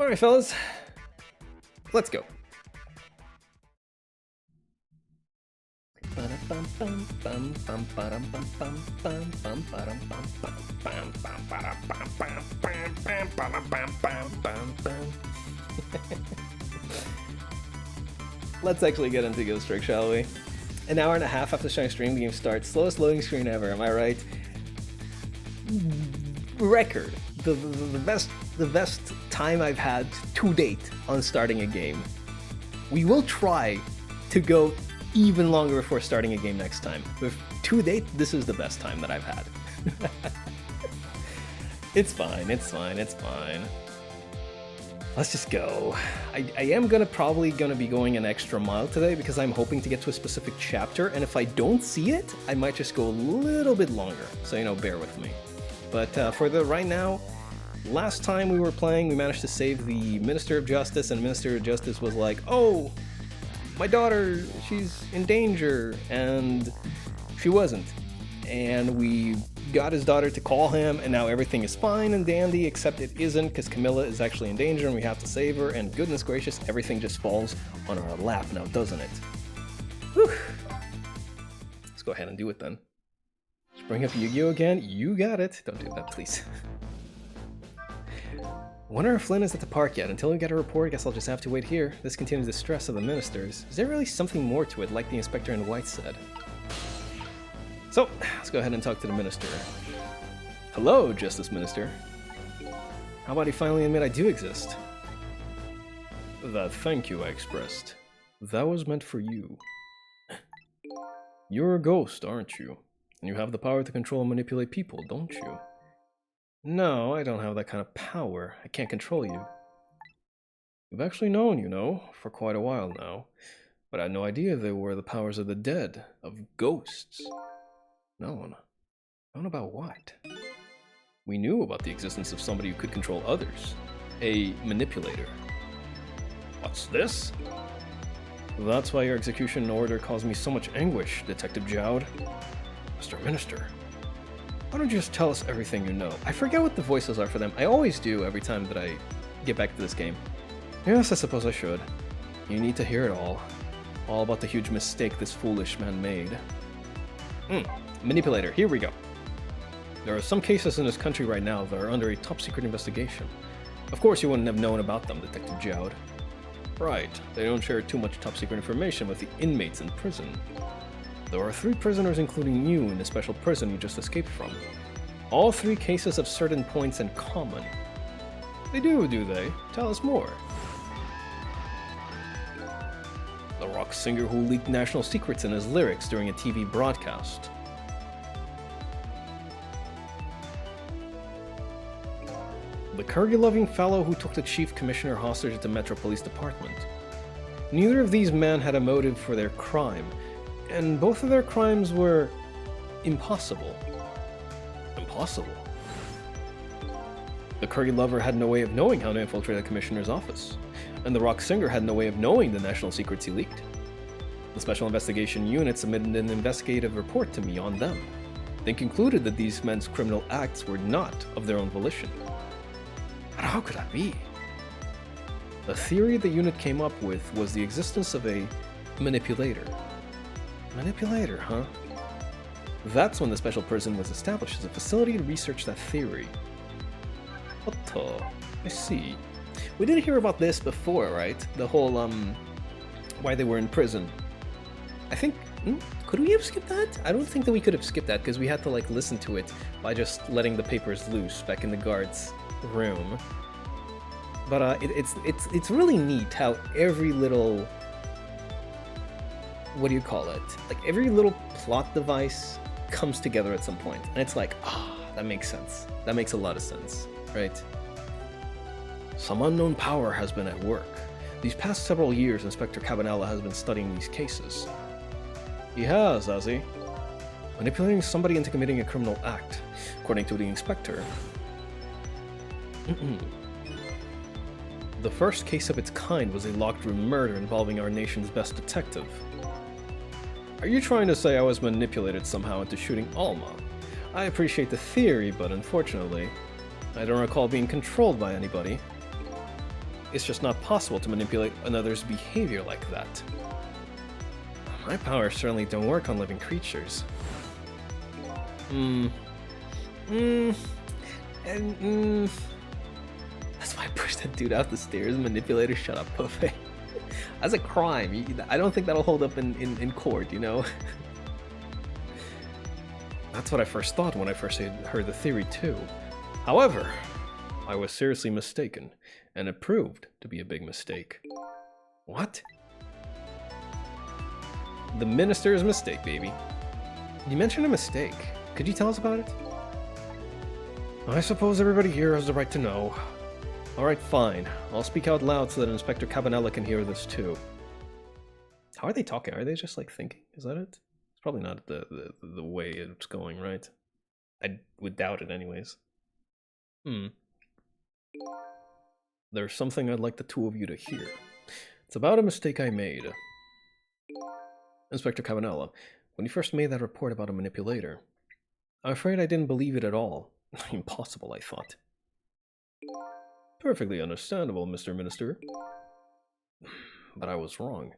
Alright, fellas. Let's go. Let's actually get into Ghost Trick, shall we? An hour and a half after starting stream, the game starts. Slowest loading screen ever, am I right? Record. The best time I've had to date on starting a game. We will try to go even longer before starting a game next time. But to date, this is the best time that I've had. It's fine, it's fine, it's fine. Let's just go. I am probably gonna be going an extra mile today because I'm hoping to get to a specific chapter, and if I don't see it, I might just go a little bit longer. So, you know, bear with me. But for the right now, last time we were playing, we managed to save the Minister of Justice, and Minister of Justice was like, oh, my daughter, she's in danger, and she wasn't. And we got his daughter to call him, and now everything is fine and dandy, except it isn't, because Camilla is actually in danger and we have to save her, and goodness gracious, everything just falls on our lap now, doesn't it? Whew. Let's go ahead and do it then. Just bring up Yu-Gi-Oh again, you got it. Don't do that, please. Wonder if Flynn is at the park yet. Until we get a report, I guess I'll just have to wait here. This continues the stress of the ministers. Is there really something more to it, like the inspector in white said? So, let's go ahead and talk to the minister. Hello, Justice Minister. How about you finally admit I do exist? That thank you I expressed. That was meant for you. You're a ghost, aren't you? And you have the power to control and manipulate people, don't you? No, I don't have that kind of power. I can't control you. We've actually known, you know, for quite a while now. But I had no idea they were the powers of the dead, of ghosts. Known about what? We knew about the existence of somebody who could control others. A manipulator. What's this? That's why your execution order caused me so much anguish, Detective Jowd. Mr. Minister, why don't you just tell us everything you know? I forget what the voices are for them. I always do every time that I get back to this game. Yes, I suppose I should. You need to hear it all. All about the huge mistake this foolish man made. Manipulator, here we go. There are some cases in this country right now that are under a top-secret investigation. Of course you wouldn't have known about them, Detective Jowd. Right, they don't share too much top-secret information with the inmates in prison. There are 3 prisoners, including you, in the special prison you just escaped from. All 3 cases have certain points in common. They do they? Tell us more. The rock singer who leaked national secrets in his lyrics during a TV broadcast. The curry-loving fellow who took the chief commissioner hostage at the Metro Police Department. Neither of these men had a motive for their crime, and both of their crimes were impossible. Impossible? The curry lover had no way of knowing how to infiltrate the commissioner's office, and the rock singer had no way of knowing the national secrets he leaked. The Special Investigation Unit submitted an investigative report to me on them. They concluded that these men's criminal acts were not of their own volition. But how could that be? The theory the unit came up with was the existence of a manipulator. Manipulator, huh? That's when the special prison was established as a facility to research that theory. I see. We did hear about this before, right? The whole, why they were in prison. I think, could we have skipped that? I don't think that we could have skipped that because we had to, like, listen to it by just letting the papers loose back in the guard's room. But it's really neat how every little, what do you call it? Like every little plot device comes together at some point, and it's like, that makes sense. That makes a lot of sense, right? Some unknown power has been at work. These past several years, Inspector Cabanela has been studying these cases. He has he? Manipulating somebody into committing a criminal act, according to the inspector. The first case of its kind was a locked room murder involving our nation's best detective. Are you trying to say I was manipulated somehow into shooting Alma? I appreciate the theory, but unfortunately, I don't recall being controlled by anybody. It's just not possible to manipulate another's behavior like that. My powers certainly don't work on living creatures. That's why I pushed that dude out the stairs. Manipulator, shut up, Buffet. That's a crime. I don't think that'll hold up in court, you know? That's what I first thought when I first heard the theory, too. However, I was seriously mistaken, and it proved to be a big mistake. What? The minister's mistake, baby. You mentioned a mistake. Could you tell us about it? I suppose everybody here has the right to know. Alright, fine. I'll speak out loud so that Inspector Cabanela can hear this too. How are they talking? Are they just like thinking? Is that it? It's probably not the way it's going, right? I would doubt it anyways. There's something I'd like the two of you to hear. It's about a mistake I made. Inspector Cabanela, when you first made that report about a manipulator, I'm afraid I didn't believe it at all. Impossible, I thought. Perfectly understandable, Mr. Minister. But I was wrong.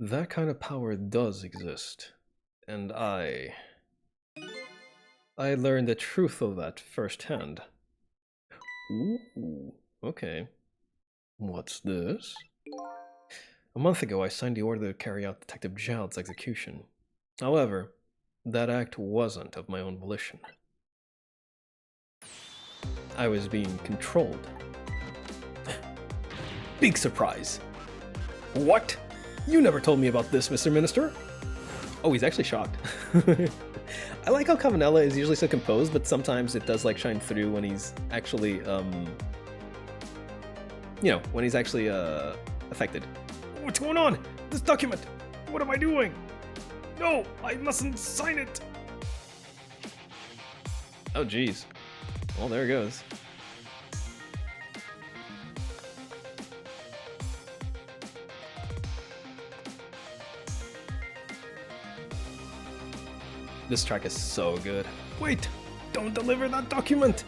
That kind of power does exist. And I learned the truth of that firsthand. Ooh, okay. What's this? A month ago, I signed the order to carry out Detective Jald's execution. However, that act wasn't of my own volition. I was being controlled. Big surprise. What? You never told me about this, Mr. Minister. Oh, he's actually shocked. I like how Cabanela is usually so composed, but sometimes it does like shine through when he's actually, you know, when he's actually affected. What's going on? This document! What am I doing? No, I mustn't sign it! Oh, jeez. Well, there it goes. This track is so good. Wait! Don't deliver that document!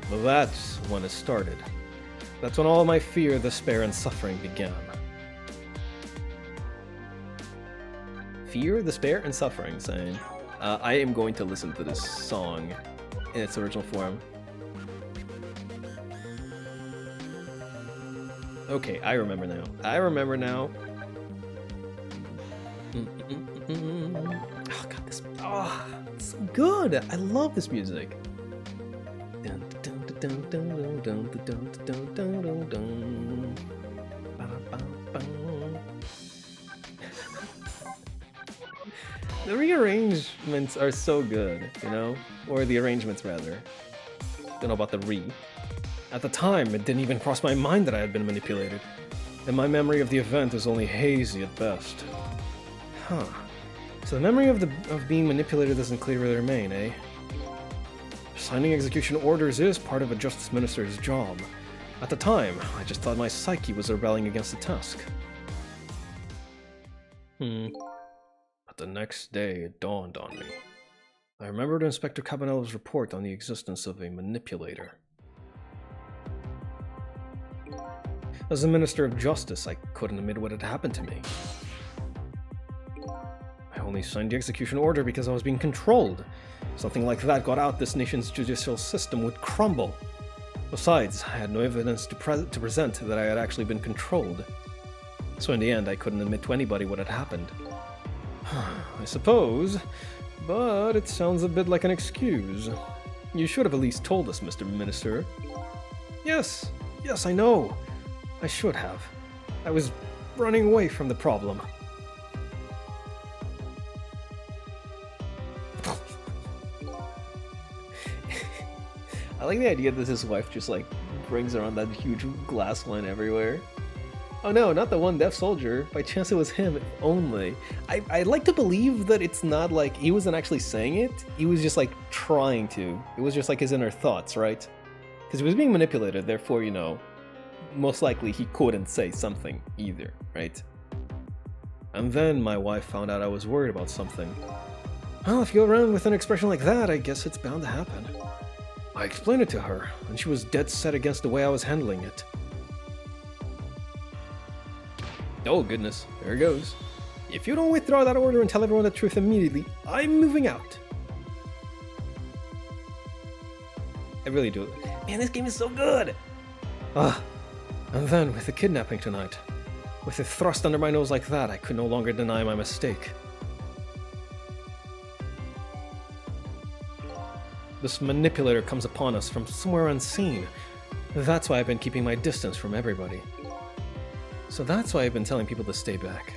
Well, that's when it started. That's when all my fear, despair, and suffering began. Fear, despair, and suffering, saying, I am going to listen to this song in its original form. Okay, I remember now. I remember now. Oh god, this. Oh, it's so good. I love this music. The rearrangements are so good, you know? Or the arrangements, rather. Don't know about the re. At the time, it didn't even cross my mind that I had been manipulated, and my memory of the event is only hazy at best. Huh. So the memory of being manipulated doesn't clearly remain, eh? Signing execution orders is part of a justice minister's job. At the time, I just thought my psyche was rebelling against the task. But the next day, it dawned on me. I remembered Inspector Cabanela's report on the existence of a manipulator. As a Minister of Justice, I couldn't admit what had happened to me. I only signed the execution order because I was being controlled. Something like that got out, this nation's judicial system would crumble. Besides, I had no evidence to present that I had actually been controlled. So in the end, I couldn't admit to anybody what had happened. I suppose, but it sounds a bit like an excuse. You should have at least told us, Mr. Minister. Yes, I know. I should have. I was running away from the problem. I like the idea that his wife just like brings around that huge glass one everywhere. Oh no, not the one deaf soldier. By chance it was him, if only. I'd like to believe that it's not like he wasn't actually saying it. He was just like trying to. It was just like his inner thoughts, right? Because he was being manipulated, therefore, you know, most likely he couldn't say something either, right? And then my wife found out I was worried about something. Well, if you go around with an expression like that, I guess it's bound to happen. I explained it to her, and she was dead set against the way I was handling it. Oh goodness, there it goes. If you don't withdraw that order and tell everyone the truth immediately, I'm moving out. I really do. Man, this game is so good! And then with the kidnapping tonight, with it thrust under my nose like that, I could no longer deny my mistake. This manipulator comes upon us from somewhere unseen. That's why I've been keeping my distance from everybody. So that's why I've been telling people to stay back.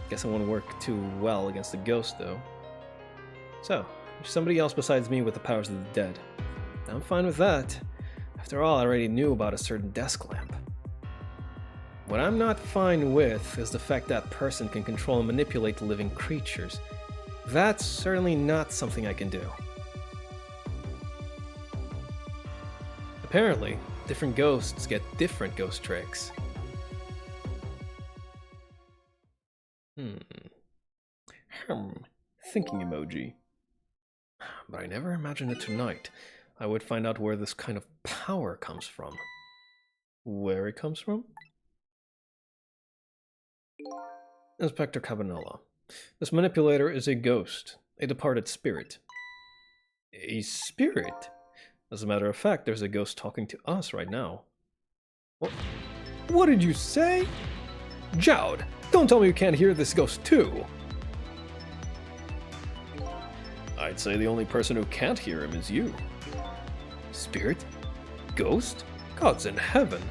Guess it won't work too well against the ghost, though. So, there's somebody else besides me with the powers of the dead. I'm fine with that. After all, I already knew about a certain desk lamp. What I'm not fine with is the fact that person can control and manipulate living creatures. That's certainly not something I can do. Apparently, different ghosts get different ghost tricks. Thinking emoji. But I never imagined that tonight I would find out where this kind of power comes from. Where it comes from? Inspector Cabanela. This manipulator is a ghost, a departed spirit. A spirit? As a matter of fact, there's a ghost talking to us right now. What did you say? Jowd, don't tell me you can't hear this ghost too. I'd say the only person who can't hear him is you. Spirit? Ghost? Gods in heaven.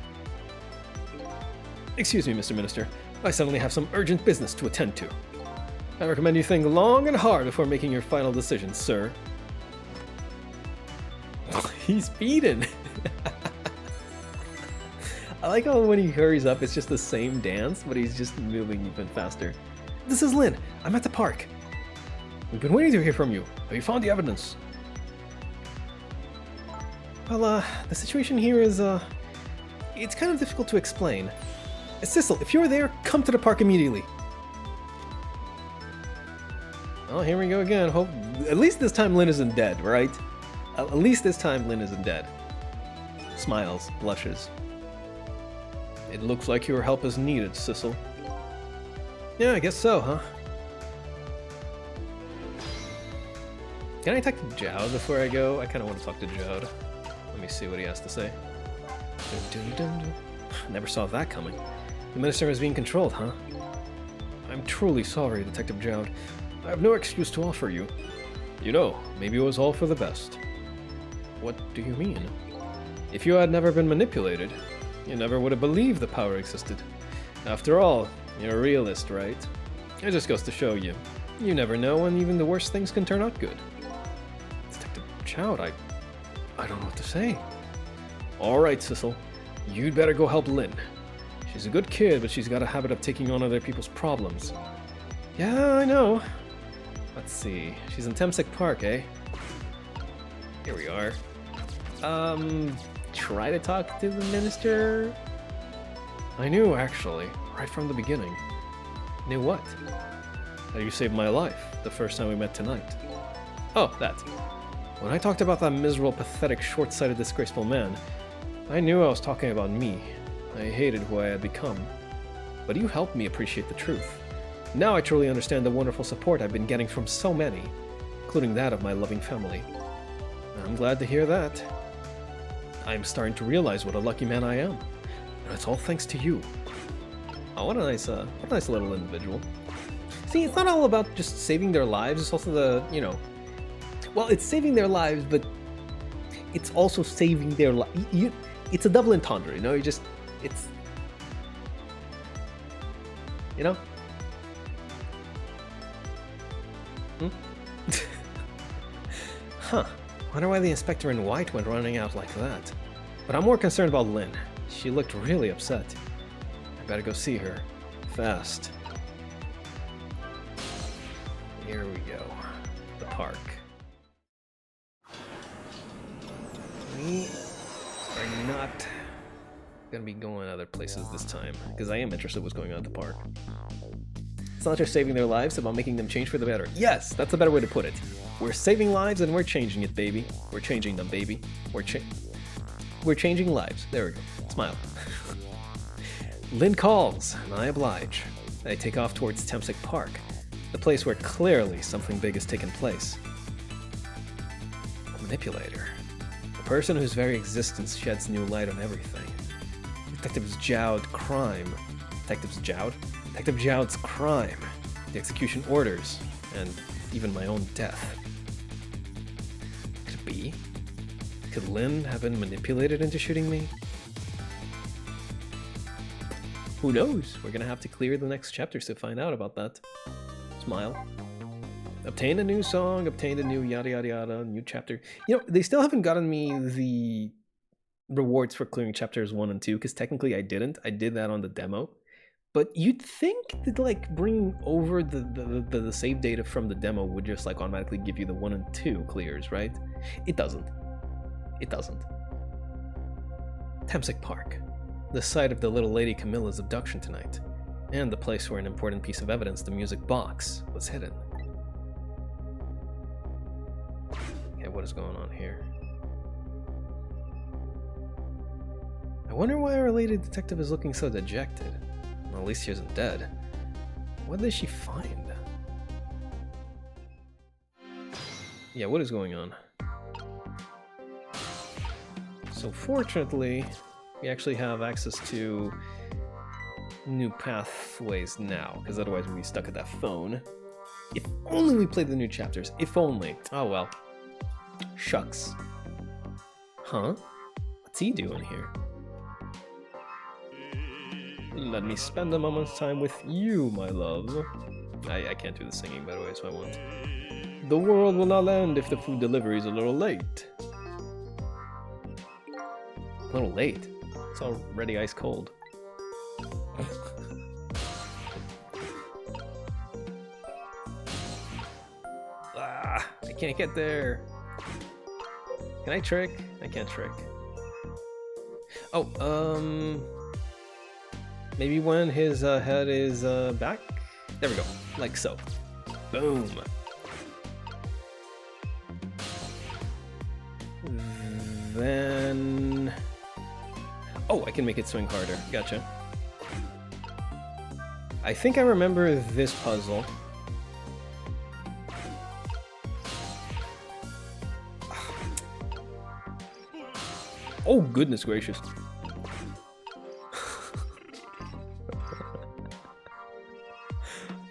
Excuse me, Mr. Minister. I suddenly have some urgent business to attend to. I recommend you think long and hard before making your final decision, sir. He's speeding. I like how when he hurries up, it's just the same dance, but he's just moving even faster. This is Lynn. I'm at the park. We've been waiting to hear from you. Have you found the evidence? Well, the situation here is, it's kind of difficult to explain. Sissel, if you're there, come to the park immediately. Oh, here we go again. Hope at least this time Lynn isn't dead, right? At least this time Lynn isn't dead. Smiles, blushes. It looks like your help is needed, Sissel. Yeah, I guess so, huh? Can I talk to Jowd before I go? I kind of want to talk to Jowd. Let me see what he has to say. Never saw that coming. The Minister is being controlled, huh? I'm truly sorry, Detective Jowd. I have no excuse to offer you. You know, maybe it was all for the best. What do you mean? If you had never been manipulated, you never would have believed the power existed. After all, you're a realist, right? It just goes to show you. You never know, and even the worst things can turn out good. Detective Jowd, I don't know what to say. Alright, Sissel. You'd better go help Lynn. She's a good kid, but she's got a habit of taking on other people's problems. Yeah, I know. Let's see. She's in Temsek Park, eh? Here we are. Try to talk to the Minister? I knew, actually, right from the beginning. Knew what? That you saved my life the first time we met tonight. Oh, that. When I talked about that miserable, pathetic, short-sighted, disgraceful man, I knew I was talking about me. I hated who I had become. But you helped me appreciate the truth. Now I truly understand the wonderful support I've been getting from so many, including that of my loving family. I'm glad to hear that. I'm starting to realize what a lucky man I am. And it's all thanks to you. Oh, what a nice little individual. See, it's not all about just saving their lives, it's also the, you know... Well, it's saving their lives, but it's also saving their life. It's a double entendre, you know? It's... You know? Huh. Wonder why the inspector in white went running out like that. But I'm more concerned about Lynn. She looked really upset. I better go see her. Fast. Here we go. The park. We are not gonna be going other places this time, because I am interested in what's going on at the park. It's not just saving their lives, it's about making them change for the better. Yes, that's a better way to put it. We're saving lives and we're changing it, baby. We're changing them, baby. We're changing lives. There we go. Smile. Lynn calls, and I oblige. I take off towards Temsek Park, the place where clearly something big has taken place. A manipulator. A person whose very existence sheds new light on everything. Detectives Jowd crime. Detective Jowd's crime. The execution orders, and even my own death. Could it be? Could Lynn have been manipulated into shooting me? Who knows? We're gonna have to clear the next chapters to find out about that. Smile. Obtained a new song, obtained a new yada yada yada, new chapter. You know, they still haven't gotten me the rewards for clearing chapters 1 and 2, because technically I didn't. I did that on the demo. But you'd think that like bringing over the save data from the demo would just like automatically give you the 1 and 2 clears, right? It doesn't. It doesn't. Temsek Park. The site of the little lady Camilla's abduction tonight, and the place where an important piece of evidence, the music box, was hidden. Okay, what is going on here? I wonder why our lady detective is looking so dejected. Well, at least she isn't dead. What did she find? Yeah, what is going on? So fortunately, we actually have access to new pathways now, because otherwise we'd be stuck at that phone. If only we played the new chapters. If only. Oh well. Shucks. Huh? What's he doing here? Let me spend a moment's time with you, my love. I can't do the singing, by the way, so I won't. The world will not end if the food delivery is a little late. A little late? It's already ice cold. I can't get there. Can I trick? I can't trick. Oh, maybe when his head is back? There we go. Like so. Boom. Then... Oh, I can make it swing harder. Gotcha. I think I remember this puzzle. Oh, goodness gracious.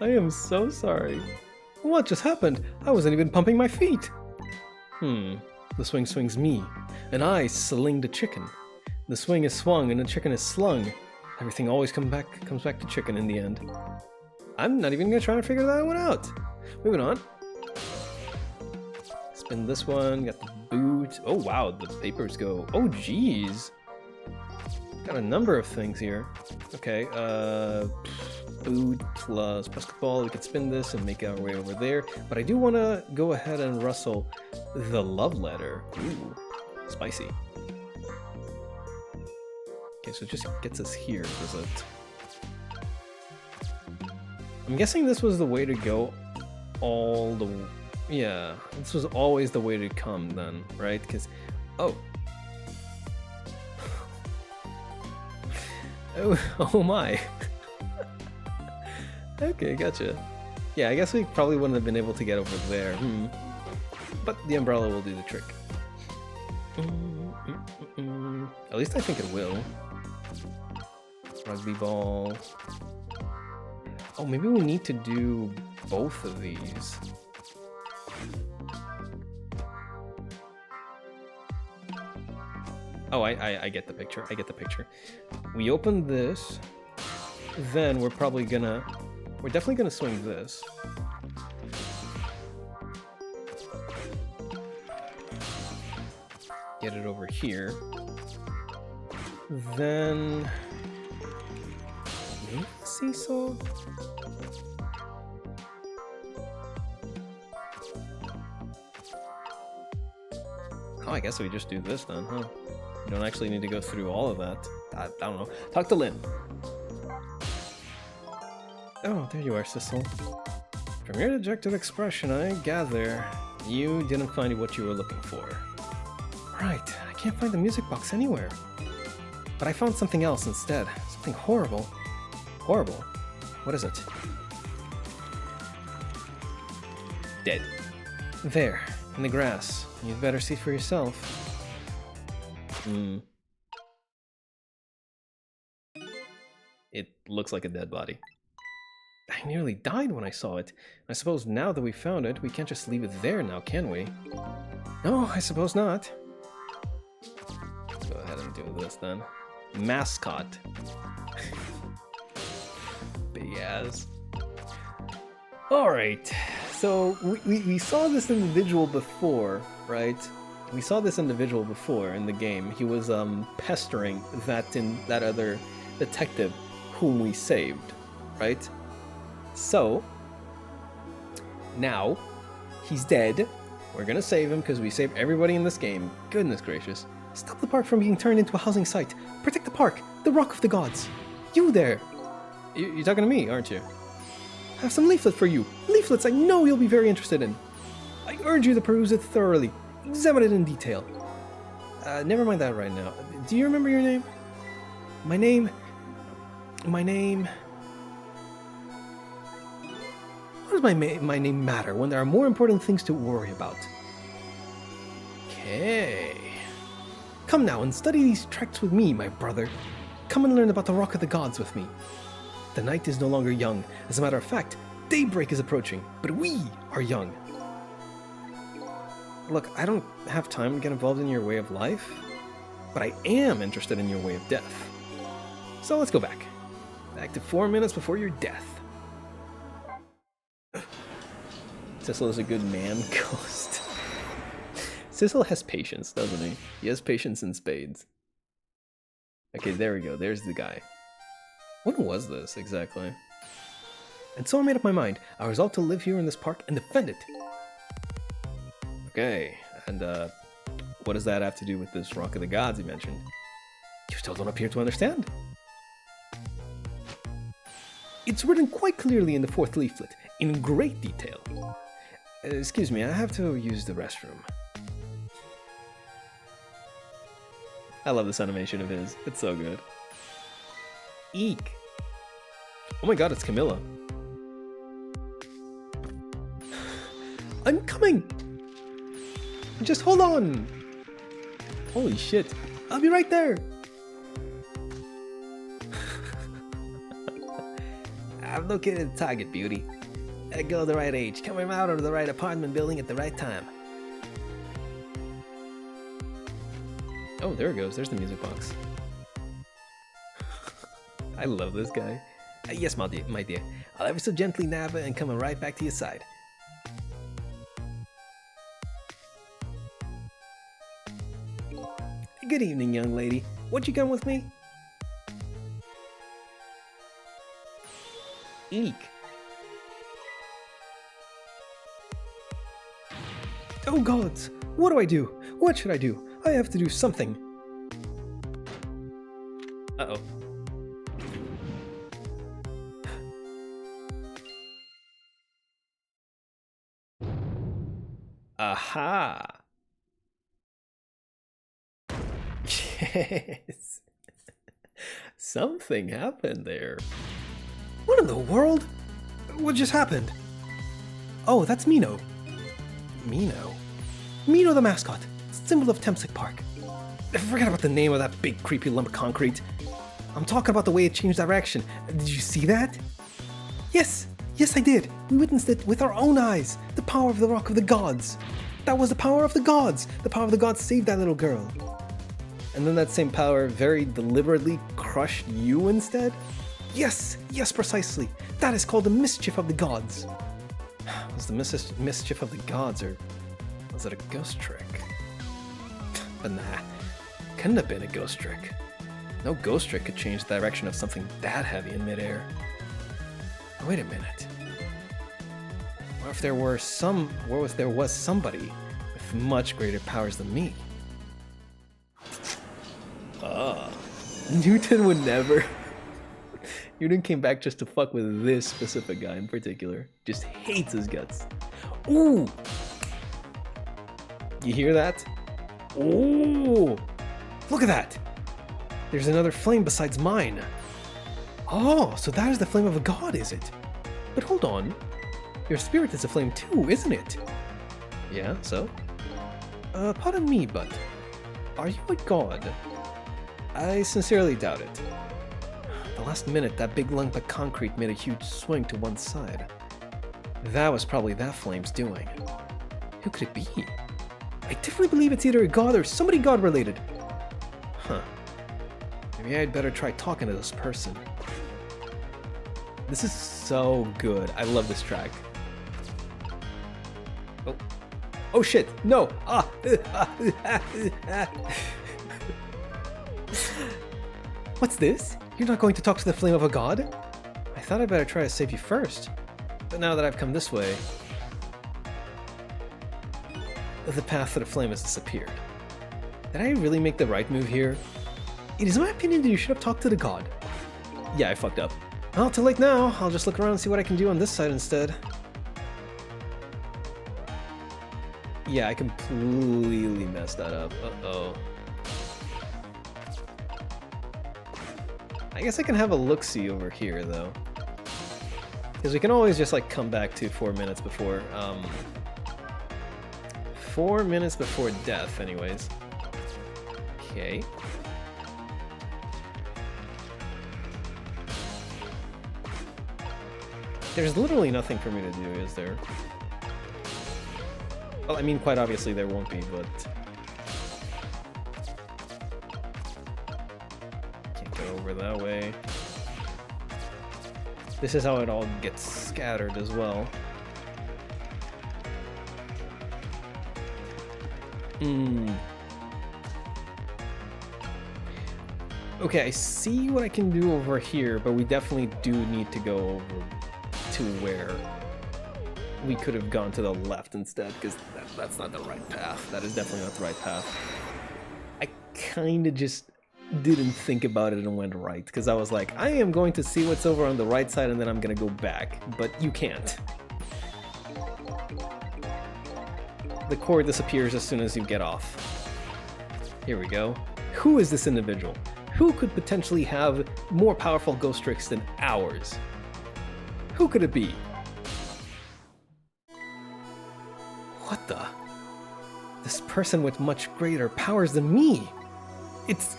I am so sorry. What just happened? I wasn't even pumping my feet. The swing swings me, and I sling the chicken. The swing is swung and the chicken is slung. Everything always comes back to chicken in the end. I'm not even gonna try and figure that one out. Moving on. Spin this one, got the boot. Oh wow, the papers go. Oh geez. Got a number of things here. Okay, boot plus basketball. We could spin this and make our way over there. But I do want to go ahead and rustle the love letter. Ooh, spicy. Okay, so it just gets us here, does it? I'm guessing this was the way to go all the... Yeah, this was always the way to come then, right? Because... Oh. Oh my. Okay, gotcha. Yeah, I guess we probably wouldn't have been able to get over there. But the umbrella will do the trick. At least I think it will. Rugby ball. Oh, maybe we need to do both of these. Oh, I get the picture. I get the picture. We open this, then we're probably gonna... We're definitely gonna swing this. Get it over here. Then... Maybe the seesaw? Oh, I guess we just do this then, huh? You don't actually need to go through all of that. I don't know. Talk to Lynn. Oh, there you are, Sissel. From your dejected expression, I gather you didn't find what you were looking for. Right, I can't find the music box anywhere. But I found something else instead. Something horrible. Horrible? What is it? Dead. There, in the grass. You'd better see for yourself. It looks like a dead body. I nearly died when I saw it. I suppose now that we found it, we can't just leave it there now, can we? No, I suppose not. Let's go ahead and do this then. Mascot. Big ass. Alright, so we saw this individual before, right? We saw this individual before in the game. He was pestering that other detective whom we saved, right? So, now, he's dead. We're gonna save him because we saved everybody in this game. Goodness gracious. Stop the park from being turned into a housing site. Protect the park, the Rock of the Gods. You there. You're talking to me, aren't you? I have some leaflet for you. Leaflets I know you'll be very interested in. I urge you to peruse it thoroughly. Examine it in detail. Never mind that right now. Do you remember your name? My name... What does my name matter when there are more important things to worry about? Okay. Come now and study these tracts with me, my brother. Come and learn about the Rock of the Gods with me. The night is no longer young. As a matter of fact, daybreak is approaching, but we are young. Look, I don't have time to get involved in your way of life, but I am interested in your way of death. So let's go back. Back to 4 minutes before your death. Sissel is a good man ghost. Sissel has patience, doesn't he? He has patience in spades. Okay, there we go. There's the guy. When was this, exactly? And so I made up my mind. I resolved to live here in this park and defend it. Okay, and what does that have to do with this Rock of the Gods you mentioned? You still don't appear to understand. It's written quite clearly in the 4th leaflet, in great detail. Excuse me, I have to use the restroom. I love this animation of his. It's so good. Eek. Oh my god, it's Camilla. I'm coming! Just hold on! Holy shit. I'll be right there! I've located the target, beauty. A girl of the right age, coming out of the right apartment building at the right time. Oh, there it goes. There's the music box. I love this guy. Yes, my dear. I'll ever so gently nab her and come right back to your side. Good evening, young lady. Won't you come with me? Eek. Oh gods! What do I do? What should I do? I have to do something. Uh-oh. Aha! Yes! Something happened there. What in the world? What just happened? Oh, that's Mino. Mino? Mino the mascot, symbol of Temsic Park. Forget about the name of that big creepy lump of concrete. I'm talking about the way it changed direction. Did you see that? Yes, I did. We witnessed it with our own eyes. The power of the Rock of the Gods. That was the power of the gods. The power of the gods saved that little girl. And then that same power very deliberately crushed you instead? Yes, precisely. That is called the mischief of the gods. Was the mischief of the gods, or was it a ghost trick? But nah, couldn't have been a ghost trick. No ghost trick could change the direction of something that heavy in midair. Wait a minute. What if there was somebody with much greater powers than me? Newton would never. You didn't came back just to fuck with this specific guy in particular. Just hates his guts. Ooh! You hear that? Ooh! Look at that! There's another flame besides mine. Oh, so that is the flame of a god, is it? But hold on. Your spirit is a flame too, isn't it? Yeah, so? Pardon me, but are you a god? I sincerely doubt it. The last minute, that big lump of concrete made a huge swing to one side. That was probably that flame's doing. Who could it be? I definitely believe it's either a god or somebody god-related. Huh. Maybe I'd better try talking to this person. This is so good. I love this track. Oh. Oh shit! No! Ah! What's this? You're not going to talk to the flame of a god? I thought I'd better try to save you first. But now that I've come this way, the path to the flame has disappeared. Did I really make the right move here? It is my opinion that you should have talked to the god. Yeah, I fucked up. Well, too late now. I'll just look around and see what I can do on this side instead. Yeah, I completely messed that up. Uh-oh. I guess I can have a look-see over here, though. Because we can always just, like, come back to 4 minutes before, 4 minutes before death, anyways. Okay. There's literally nothing for me to do, is there? Well, I mean, quite obviously there won't be, but... Can't go over that way. This is how it all gets scattered as well. Okay, I see what I can do over here, but we definitely do need to go over to where we could have gone to the left instead, because that's not the right path. That is definitely not the right path. I kind of just didn't think about it and went right, because I was like, I am going to see what's over on the right side and then I'm going to go back, but you can't. The core disappears as soon as you get off. Here we go. Who is this individual? Who could potentially have more powerful ghost tricks than ours? Who could it be? What the? This person with much greater powers than me. It's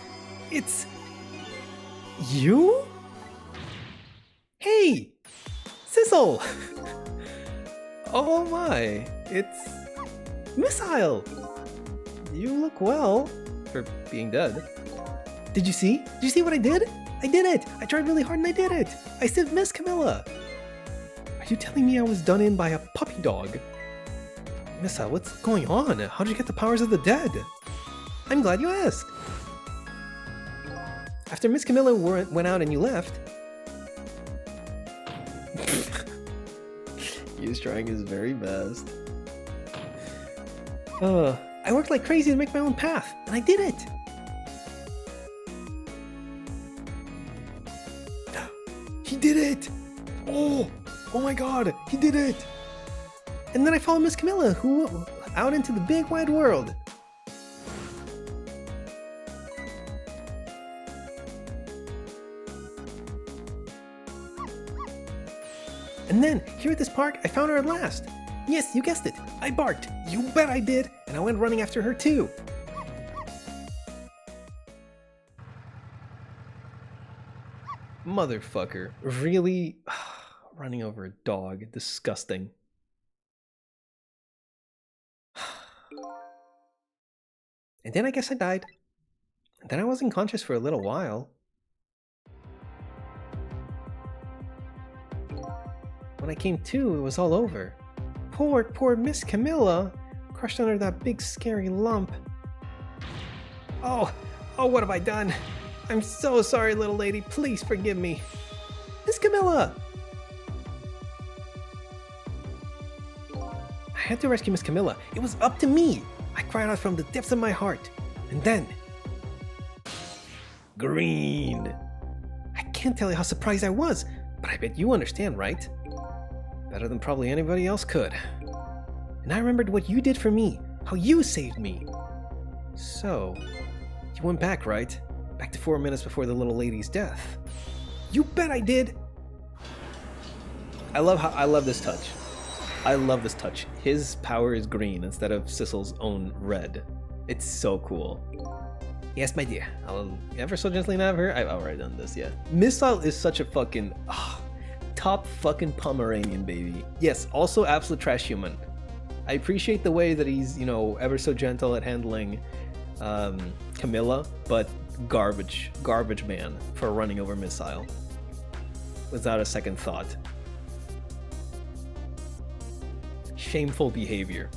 you? Hey, Sissel! Oh my, it's Missile. You look well for being dead. Did you see? Did you see what I did? I did it! I tried really hard and I did it! I saved Miss Camilla! Are you telling me I was done in by a puppy dog? Missa, what's going on? How'd you get the powers of the dead? I'm glad you asked. After Miss Camilla went out and you left... He was trying his very best. I worked like crazy to make my own path, and I did it! He did it! Oh my god, he did it! And then I followed Miss Camilla, who out into the big wide world. And then, here at this park, I found her at last. Yes, you guessed it. I barked. You bet I did. And I went running after her too. Motherfucker. Really? Running over a dog. Disgusting. And then I guess I died. And then I was unconscious for a little while. When I came to, it was all over. Poor Miss Camilla, crushed under that big scary lump. Oh, what have I done? I'm so sorry, little lady. Please forgive me. Miss Camilla! I had to rescue Miss Camilla. It was up to me. I cried out from the depths of my heart. And then... Green. I can't tell you how surprised I was, but I bet you understand, right? Better than probably anybody else could. And I remembered what you did for me, how you saved me. So, you went back, right? Back to 4 minutes before the little lady's death. You bet I did! I love this touch. I love this touch. His power is green instead of Sissel's own red. It's so cool. Yes, my dear. I'll ever so gently nab her. I've already done this, yeah. Missile is such a fucking top fucking Pomeranian, baby. Yes, also absolute trash human. I appreciate the way that he's, you know, ever so gentle at handling Camilla, but garbage man for running over Missile. Without a second thought. Shameful behavior.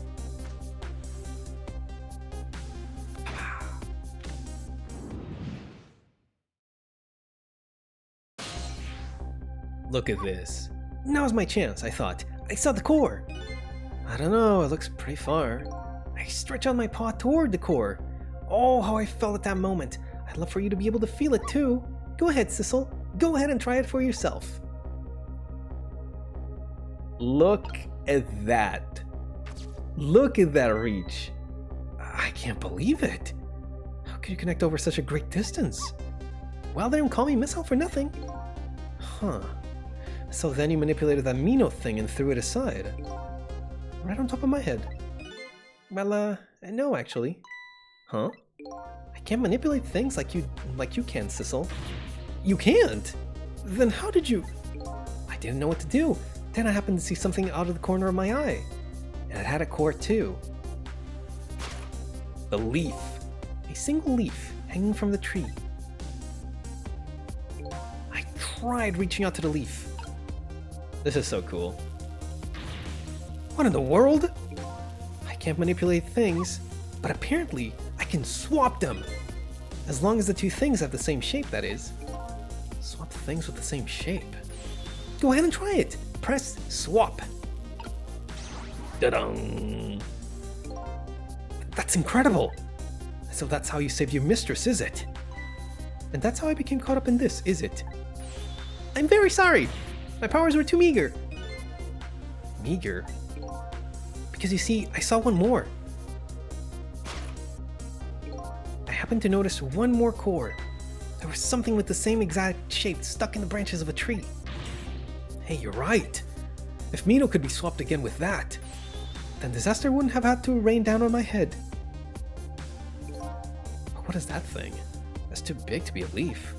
Look at this. Now's my chance, I thought. I saw the core. I don't know, it looks pretty far. I stretch out my paw toward the core. Oh, how I felt at that moment. I'd love for you to be able to feel it too. Go ahead, Sissel. Go ahead and try it for yourself. Look at that. Look at that reach. I can't believe it. How could you connect over such a great distance? Well, they don't call me Missile for nothing. Huh. So then you manipulated that Mino thing and threw it aside. Right on top of my head. Well, no actually. Huh? I can't manipulate things like you can, Sissel. You can't? Then how did you... I didn't know what to do. Then I happened to see something out of the corner of my eye. And it had a core too. The leaf. A single leaf hanging from the tree. I tried reaching out to the leaf. This is so cool. What in the world? I can't manipulate things, but apparently I can swap them. As long as the two things have the same shape, that is. Swap things with the same shape. Go ahead and try it. Press swap. Da-dum. That's incredible. So that's how you saved your mistress, is it? And that's how I became caught up in this, is it? I'm very sorry. My powers were too meager. Meager? Because you see, I saw one more. I happened to notice one more core. There was something with the same exact shape stuck in the branches of a tree. Hey, you're right. If Mino could be swapped again with that, then disaster wouldn't have had to rain down on my head. But what is that thing? That's too big to be a leaf.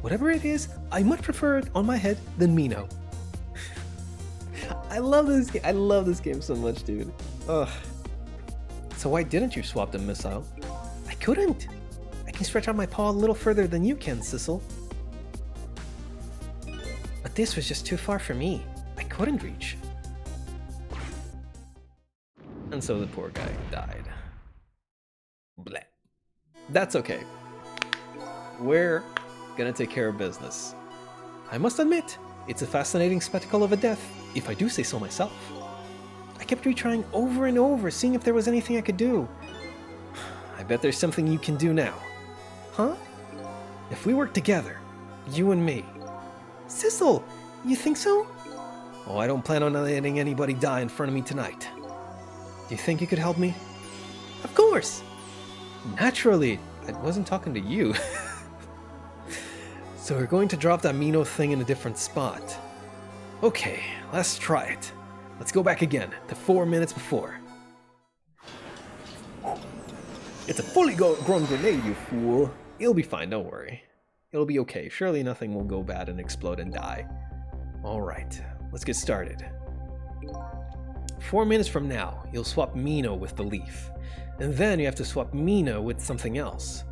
Whatever it is, I much prefer it on my head than Mino. I love this game. I love this game so much, dude. Ugh. So why didn't you swap the Missile? I couldn't. I can stretch out my paw a little further than you can, Sissel. But this was just too far for me. I couldn't reach. And so the poor guy died. Bleh. That's okay. We're gonna take care of business. I must admit, it's a fascinating spectacle of a death, if I do say so myself. I kept retrying over and over, seeing if there was anything I could do. I bet there's something you can do now. Huh? If we work together, you and me. Sissel, you think so? Oh, I don't plan on letting anybody die in front of me tonight. Do you think you could help me? Of course! Naturally, I wasn't talking to you. So we're going to drop that Mino thing in a different spot. Okay, let's try it. Let's go back again to 4 minutes before. It's a fully grown grenade, you fool. It'll be fine, don't worry. It'll be okay. Surely nothing will go bad and explode and die. Alright, let's get started. 4 minutes from now, you'll swap Mino with the leaf. And then you have to swap Mino with something else.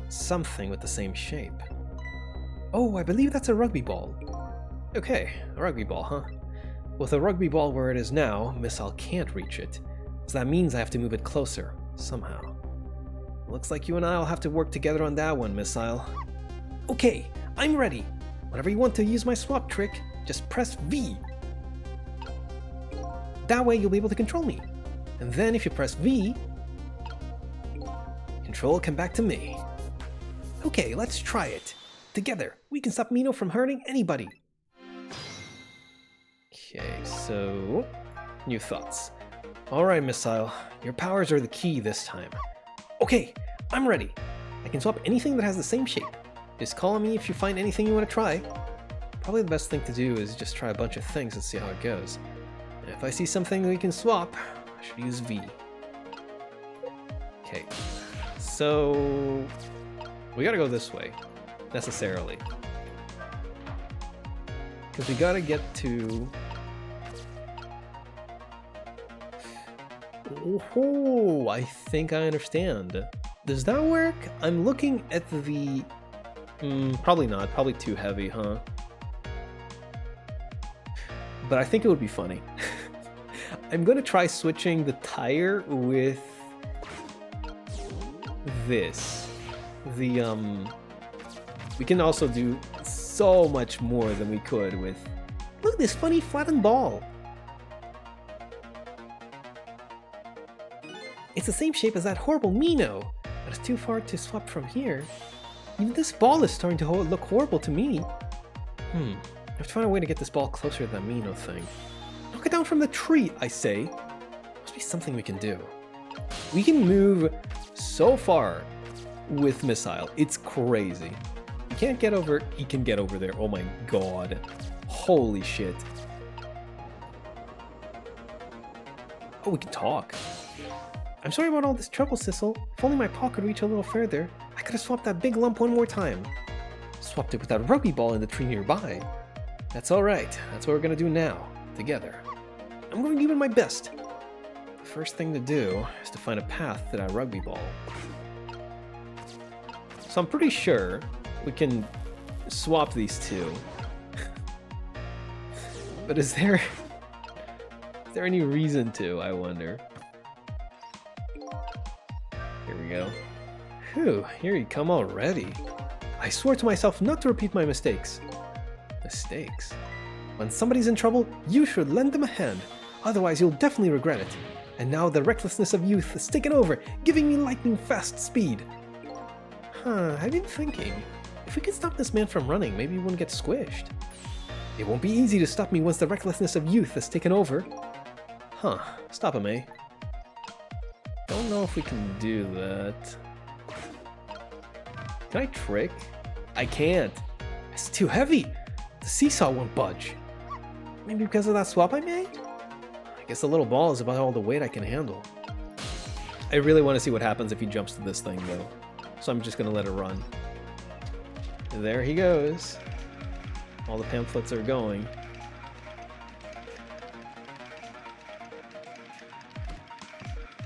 Something with the same shape. Oh, I believe that's a rugby ball. Okay, a rugby ball, huh? With a rugby ball where it is now, Missile can't reach it. So that means I have to move it closer, somehow. Looks like you and I will have to work together on that one, Missile. Okay, I'm ready. Whenever you want to use my swap trick, just press V. That way you'll be able to control me. And then if you press V, control will come back to me. Okay, let's try it. Together, we can stop Mino from hurting anybody. Okay, so... new thoughts. Alright, Missile. Your powers are the key this time. Okay, I'm ready. I can swap anything that has the same shape. Just call on me if you find anything you want to try. Probably the best thing to do is just try a bunch of things and see how it goes. And if I see something we can swap, I should use V. Okay, so... we gotta go this way, necessarily. Because we gotta get to... oh, I think I understand. Does that work? I'm looking at the... probably not. Probably too heavy, huh? But I think it would be funny. I'm gonna try switching the tire with this. The, we can also do so much more than we could with... look at this funny flattened ball! It's the same shape as that horrible Mino, but it's too far to swap from here. Even this ball is starting to look horrible to me. I have to find a way to get this ball closer to that Mino thing. Knock it down from the tree, I say. Must be something we can do. We can move so far with Missile. It's crazy. You can't get over... he can get over there. Oh my god. Holy shit. Oh, we can talk. I'm sorry about all this trouble, Sissel. If only my paw could reach a little further, I could have swapped that big lump one more time. Swapped it with that rugby ball in the tree nearby. That's alright. That's what we're gonna do now. Together. I'm going to give it my best. The first thing to do is to find a path to that rugby ball. So I'm pretty sure we can swap these two. But is there any reason to, I wonder? Here we go. Phew, here you come already. I swore to myself not to repeat my mistakes. Mistakes? When somebody's in trouble, you should lend them a hand. Otherwise, you'll definitely regret it. And now the recklessness of youth has taken over, giving me lightning-fast speed. I've been thinking. If we could stop this man from running, maybe he wouldn't get squished. It won't be easy to stop me once the recklessness of youth has taken over. Stop him, eh? Don't know if we can do that. Can I trick? I can't. It's too heavy. The seesaw won't budge. Maybe because of that swap I made? I guess the little ball is about all the weight I can handle. I really want to see what happens if he jumps to this thing, though. So I'm just going to let it run. There he goes. All the pamphlets are going.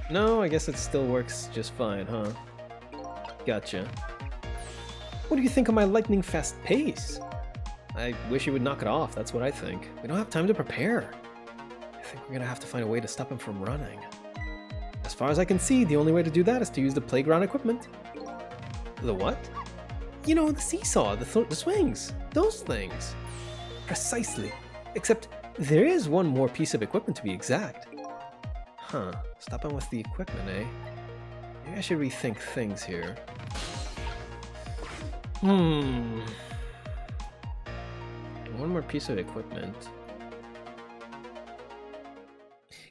No, I guess it still works just fine, huh? Gotcha. What do you think of my lightning-fast pace? I wish he would knock it off, that's what I think. We don't have time to prepare. I think we're gonna have to find a way to stop him from running. As far as I can see, the only way to do that is to use the playground equipment. The what? You know, the seesaw, the swings, those things. Precisely. Except, there is one more piece of equipment to be exact. Stop him with the equipment, eh? Maybe I should rethink things here. One more piece of equipment.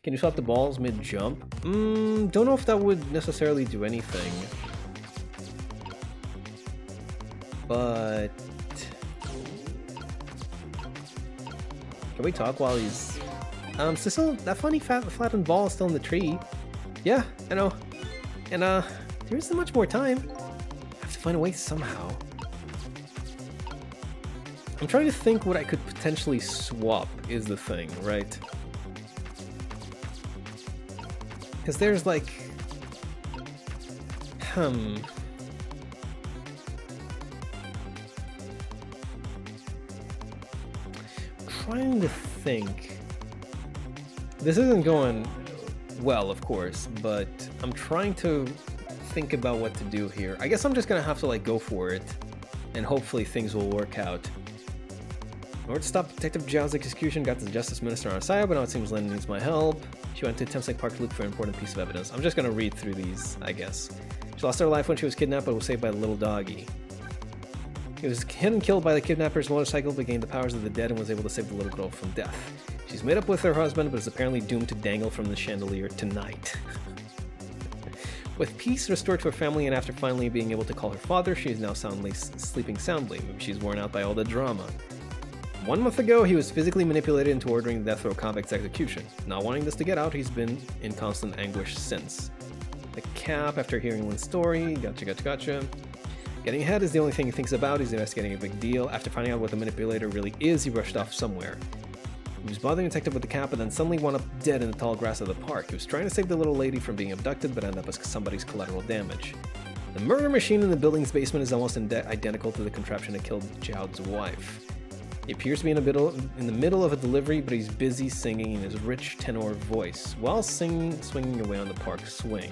Can you swap the balls mid-jump? Don't know if that would necessarily do anything. But... can we talk while he's... Sissel, that funny flattened ball is still in the tree. Yeah, I know. And, there isn't much more time. I have to find a way somehow. I'm trying to think what I could potentially swap is the thing, right? Because there's like... trying to think. This isn't going well, of course, but I'm trying to think about what to do here. I guess I'm just gonna have to like go for it, and hopefully things will work out. In order to stop Detective Zhao's execution, got the Justice Minister on our side, but now it seems Lynn needs my help. She went to Thameslake Park to look for an important piece of evidence. I'm just gonna read through these, I guess. She lost her life when she was kidnapped, but was saved by the little doggy. He was hit and killed by the kidnapper's motorcycle, but gained the powers of the dead and was able to save the little girl from death. She's made up with her husband, but is apparently doomed to dangle from the chandelier tonight. With peace restored to her family and after finally being able to call her father, she is now sleeping soundly. Maybe she's worn out by all the drama. 1 month ago, he was physically manipulated into ordering the death row convict's execution. Not wanting this to get out, he's been in constant anguish since. The Cap, after hearing Lynn's story, gotcha. Getting ahead is the only thing he thinks about. He's investigating a big deal. After finding out what the manipulator really is, he rushed off somewhere. He was bothering the detective with the Cap, and then suddenly wound up dead in the tall grass of the park. He was trying to save the little lady from being abducted, but ended up as somebody's collateral damage. The murder machine in the building's basement is almost identical to the contraption that killed Jowd's wife. He appears to be in the middle of a delivery, but he's busy singing in his rich tenor voice, while swinging away on the park swing.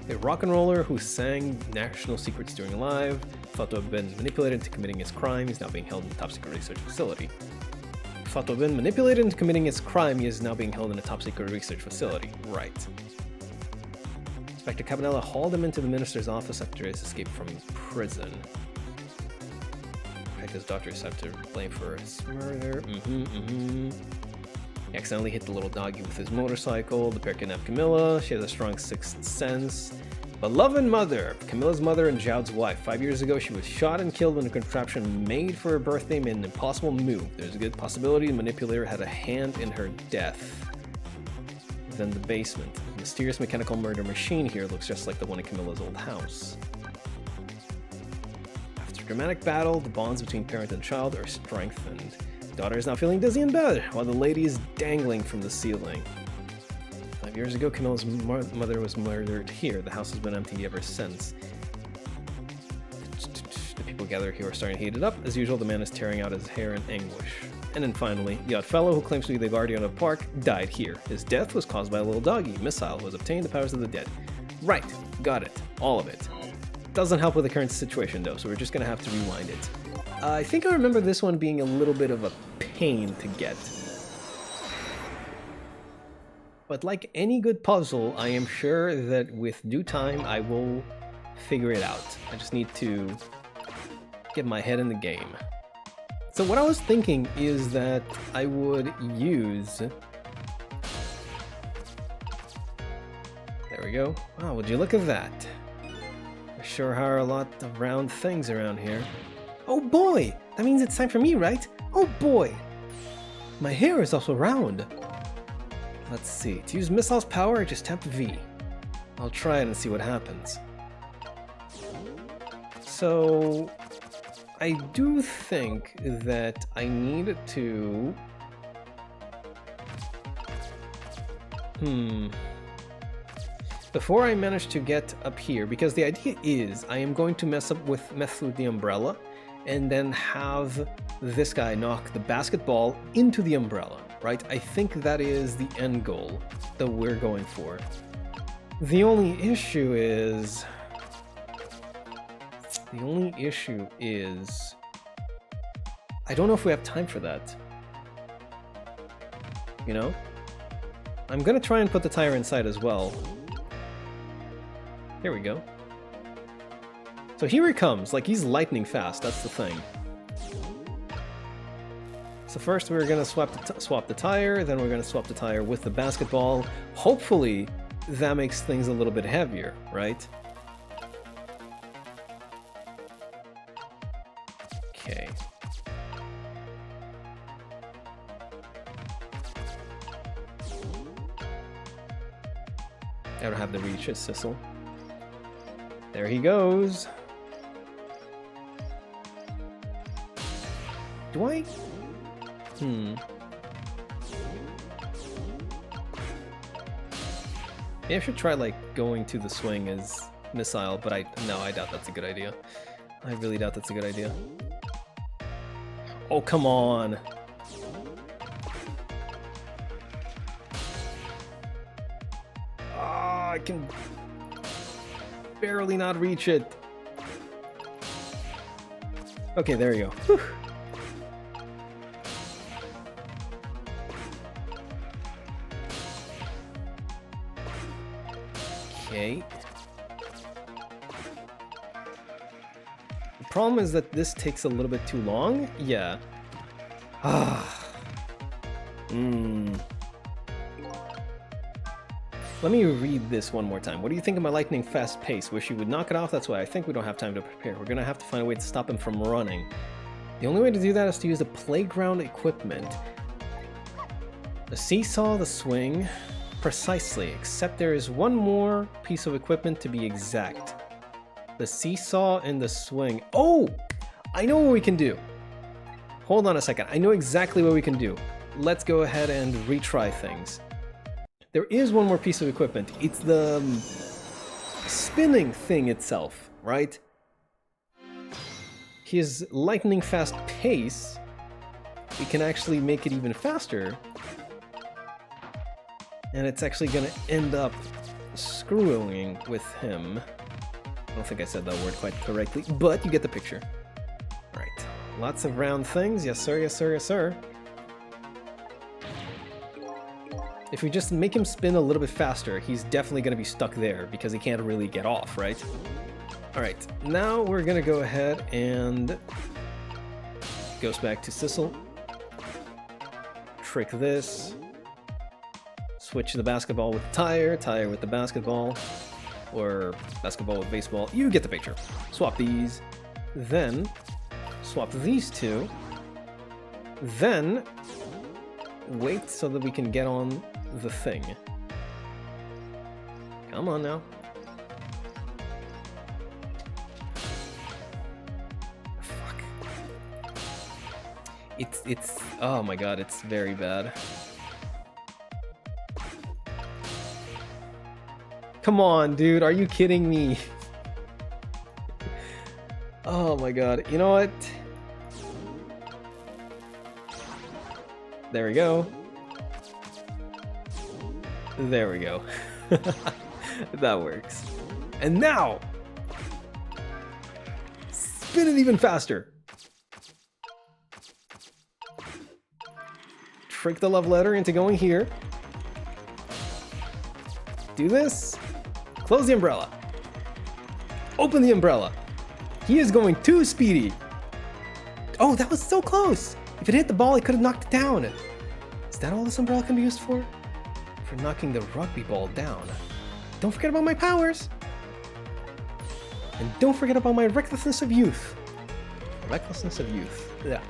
A rock and roller who sang national secrets during live, thought to have been manipulated into committing his crime, is now being held in a top-secret research facility. Thought to have been manipulated into committing his crime, he is now being held in a top-secret research facility. Right. Inspector Cabanela hauled him into the minister's office after his escape from prison. In fact, his doctors have to blame for his murder. He accidentally hit the little doggy with his motorcycle. The pair kidnapped Camilla. She has a strong sixth sense. Beloved mother, Camilla's mother and Jowd's wife. 5 years ago, she was shot and killed when a contraption made for her birthday made an impossible move. There's a good possibility the manipulator had a hand in her death. Then the basement. The mysterious mechanical murder machine here looks just like the one in Camilla's old house. After a dramatic battle, the bonds between parent and child are strengthened. The daughter is now feeling dizzy in bed, while the lady is dangling from the ceiling. 5 years ago, Camilla's mother was murdered here. The house has been empty ever since. The people gathered here are starting to heat it up. As usual, the man is tearing out his hair in anguish. And then finally, the odd fellow who claims to be the guardian of the park died here. His death was caused by a little doggy, Missile, who has obtained the powers of the dead. Right, got it. All of it. Doesn't help with the current situation though, so we're just gonna have to rewind it. I think I remember this one being a little bit of a pain to get. But like any good puzzle, I am sure that with due time I will figure it out. I just need to get my head in the game. So what I was thinking is that I would use... There we go. Wow, would you look at that? There sure are a lot of round things around here. Oh boy! That means it's time for me, right? Oh boy! My hair is also round. Let's see. To use Missile's power, just tap V. I'll try it and see what happens. So... I do think that I need to... Before I manage to get up here, because the idea is I am going to mess with the umbrella and then have this guy knock the basketball into the umbrella, right? I think that is the end goal that we're going for. The only issue is... I don't know if we have time for that. You know? I'm gonna try and put the tire inside as well. Here we go. So here he comes, like he's lightning fast, that's the thing. So first we're gonna swap the tire, then we're gonna swap the tire with the basketball. Hopefully that makes things a little bit heavier, right? Okay. I don't have the reach, it's Sissel. There he goes. Do I? Maybe I should try like going to the swing as Missile, but I doubt that's a good idea. I really doubt that's a good idea. Oh, come on. Ah, I can barely not reach it. Okay, there you go. Whew. Okay. problem is that this takes a little bit too long. Yeah. Let me read this one more time. What do you think of my lightning fast pace? Wish you would knock it off? That's why I think we don't have time to prepare. We're gonna have to find a way to stop him from running. The only way to do that is to use the playground equipment. The seesaw, the swing. Precisely, except there is one more piece of equipment to be exact. The seesaw and the swing. Oh! I know what we can do. Hold on a second. I know exactly what we can do. Let's go ahead and retry things. There is one more piece of equipment. It's the spinning thing itself, right? His lightning fast pace, we can actually make it even faster. And it's actually gonna end up screwing with him. I don't think I said that word quite correctly, but you get the picture. Right. Lots of round things. Yes, sir, yes, sir, yes, sir. If we just make him spin a little bit faster, he's definitely gonna be stuck there because he can't really get off, right? Alright, now we're gonna go ahead and goes back to Sissel. Trick this. Switch the basketball with the tire, tire with the basketball, or basketball with baseball. You get the picture. Swap these, then swap these two, then wait so that we can get on the thing. Come on now. Fuck. It's, oh my god, it's very bad. Come on, dude, are you kidding me? Oh my god, you know what? There we go. There we go. That works. And now! Spin it even faster! Trick the love letter into going here. Do this. Close the umbrella. Open the umbrella. He is going too speedy. Oh, that was so close. If it hit the ball, it could have knocked it down. Is that all this umbrella can be used for? For knocking the rugby ball down. Don't forget about my powers. And don't forget about my recklessness of youth. Recklessness of youth. Yeah.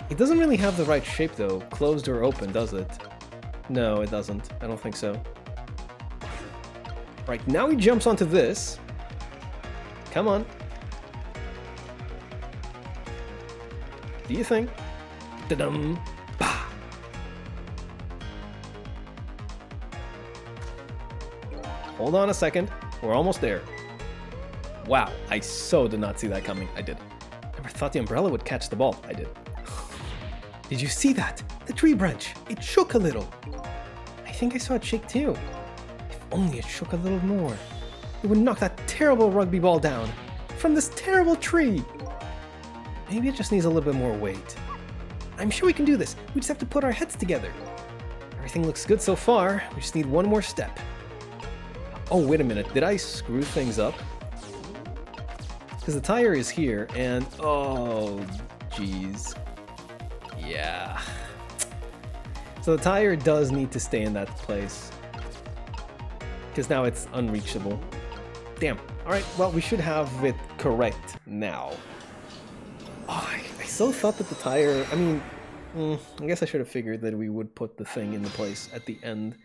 It doesn't really have the right shape though, closed or open, does it? No, it doesn't. I don't think so. Right, now he jumps onto this. Come on. Do you think? Da-dum! Bah! Hold on a second. We're almost there. Wow, I so did not see that coming. I did. Never thought the umbrella would catch the ball. I did. Did you see that? The tree branch. It shook a little. I think I saw it shake too. If only it shook a little more. It would knock that terrible rugby ball down. From this terrible tree. Maybe it just needs a little bit more weight. I'm sure we can do this. We just have to put our heads together. Everything looks good so far. We just need one more step. Oh, wait a minute. Did I screw things up? Because the tire is here and... oh, jeez. Yeah. So the tire does need to stay in that place. Because now it's unreachable. Damn. Alright, well, we should have it correct now. Oh, I still thought that the tire... I mean, I guess I should have figured that we would put the thing in the place at the end.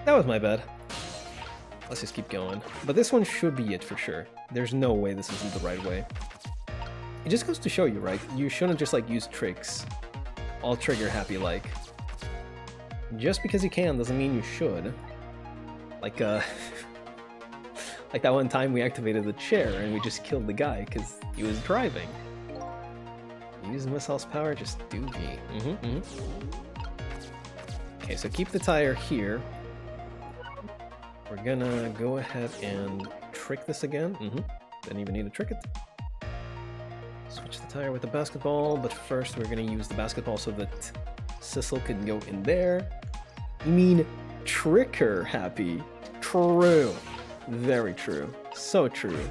That was my bad. Let's just keep going. But this one should be it for sure. There's no way this isn't the right way. It just goes to show you, right? You shouldn't just like use tricks all trigger happy like. Just because you can doesn't mean you should. Like like that one time we activated the chair and we just killed the guy because he was driving. Use missile's power, just doofy. Okay, so keep the tire here. We're gonna go ahead and trick this again. Didn't even need to trick it. Switch the tire with the basketball, but first we're gonna use the basketball so that Sissel can go in there. You mean trick her, Happy? True. Very true. So true.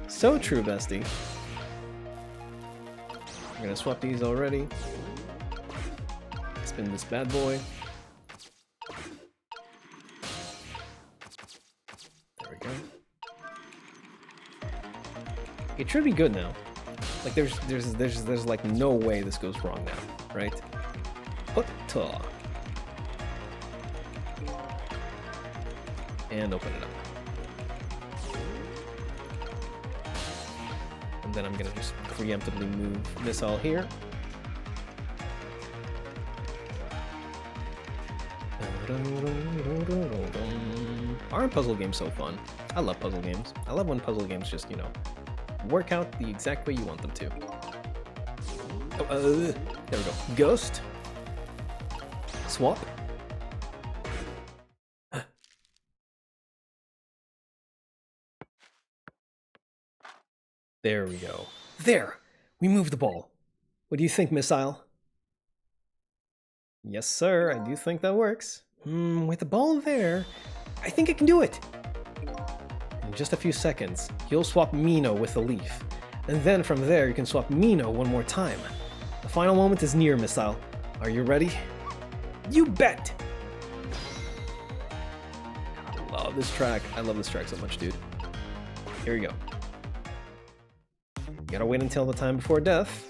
So true, bestie. I'm gonna swap these already. Spin this bad boy. There we go. It should be good now. Like there's like no way this goes wrong now, right? Hutta. And open it up. And then I'm gonna just preemptively move Missile here. Aren't puzzle games so fun? I love puzzle games. I love when puzzle games just, you know, work out the exact way you want them to. Oh, there we go. Ghost. Swap. There we go. There! We moved the ball. What do you think, Missile? Yes, sir. I do think that works. With the ball there, I think I can do it. In just a few seconds, you'll swap Mino with the leaf. And then from there, you can swap Mino one more time. The final moment is near, Missile. Are you ready? You bet! I love this track. I love this track so much, dude. Here we go. You gotta wait until the time before death.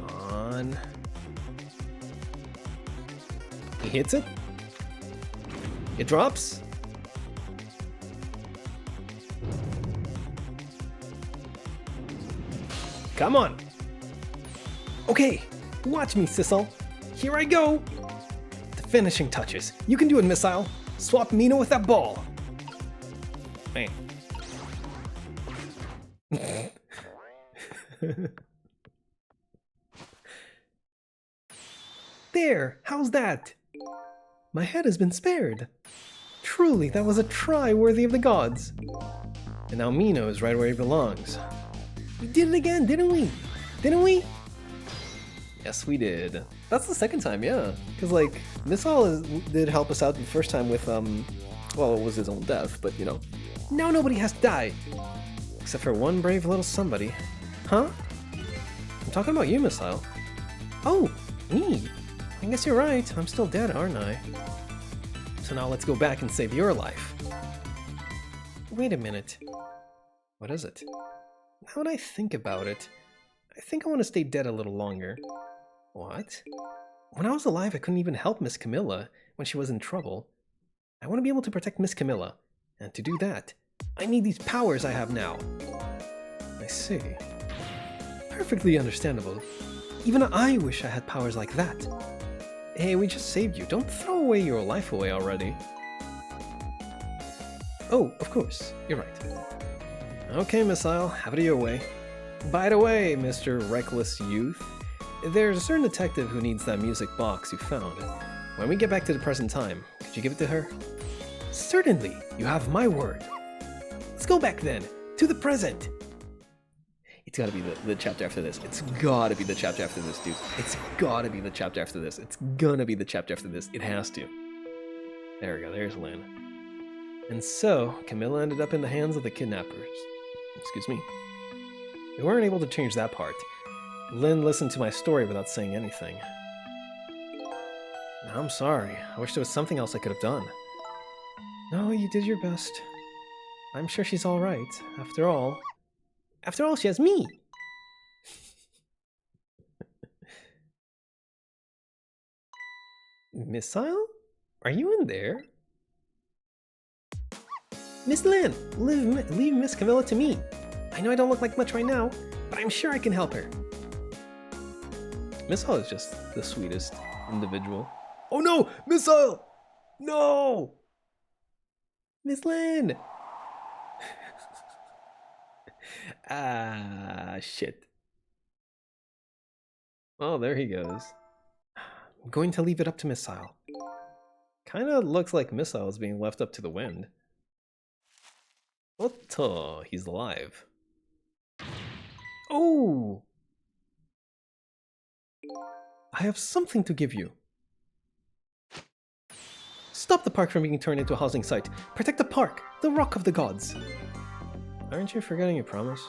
Come on. He hits it. It drops. Come on. Okay, watch me, Sissel. Here I go. The finishing touches. You can do it, Missile. Swap Mino with that ball. Man. There, how's that? My head has been spared. Truly, that was a try worthy of the gods. And now Mino is right where he belongs. We did it again, didn't we? Didn't we? Yes, we did. That's the second time, yeah. Because, like, Missile did help us out the first time with, well, it was his own death, but, you know. Now nobody has to die. Except for one brave little somebody. Huh? I'm talking about you, Missile. Oh, me? I guess you're right. I'm still dead, aren't I? So now let's go back and save your life. Wait a minute. What is it? Now that I think about it, I think I want to stay dead a little longer. What? When I was alive, I couldn't even help Miss Camilla when she was in trouble. I want to be able to protect Miss Camilla. And to do that, I need these powers I have now. I see. Perfectly understandable. Even I wish I had powers like that. Hey, we just saved you. Don't throw away your life away already. Oh, of course. You're right. Okay, Missile, have it your way. By the way, Mr. Reckless Youth, there's a certain detective who needs that music box you found. When we get back to the present time, could you give it to her? Certainly, you have my word. Let's go back then, to the present. It's gotta be the chapter after this. It's gotta be the chapter after this, dude. It's gotta be the chapter after this. It's gonna be the chapter after this. It has to. There we go, there's Lynn. And so, Camilla ended up in the hands of the kidnappers. Excuse me. We weren't able to change that part. Lynn listened to my story without saying anything. I'm sorry. I wish there was something else I could have done. No, you did your best. I'm sure she's alright. After all, she has me! Missile? Are you in there? Miss Lynn, leave Miss Camilla to me. I know I don't look like much right now, but I'm sure I can help her. Missile is just the sweetest individual. Oh no! Missile! No! Miss Lynn! Shit. Oh, there he goes. I'm going to leave it up to Missile. Kinda looks like Missile is being left up to the wind. What? He's alive. Oh! I have something to give you. Stop the park from being turned into a housing site. Protect the park, the Rock of the Gods. Aren't you forgetting your promise?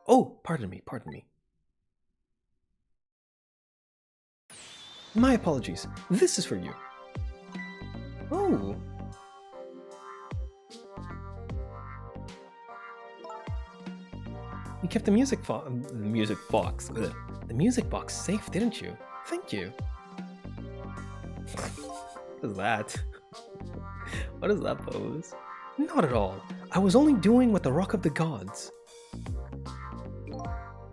Oh, pardon me, pardon me. My apologies. This is for you. Oh. You kept the music box safe, didn't you? Thank you. What is that? What is that pose? Not at all. I was only doing what the Rock of the Gods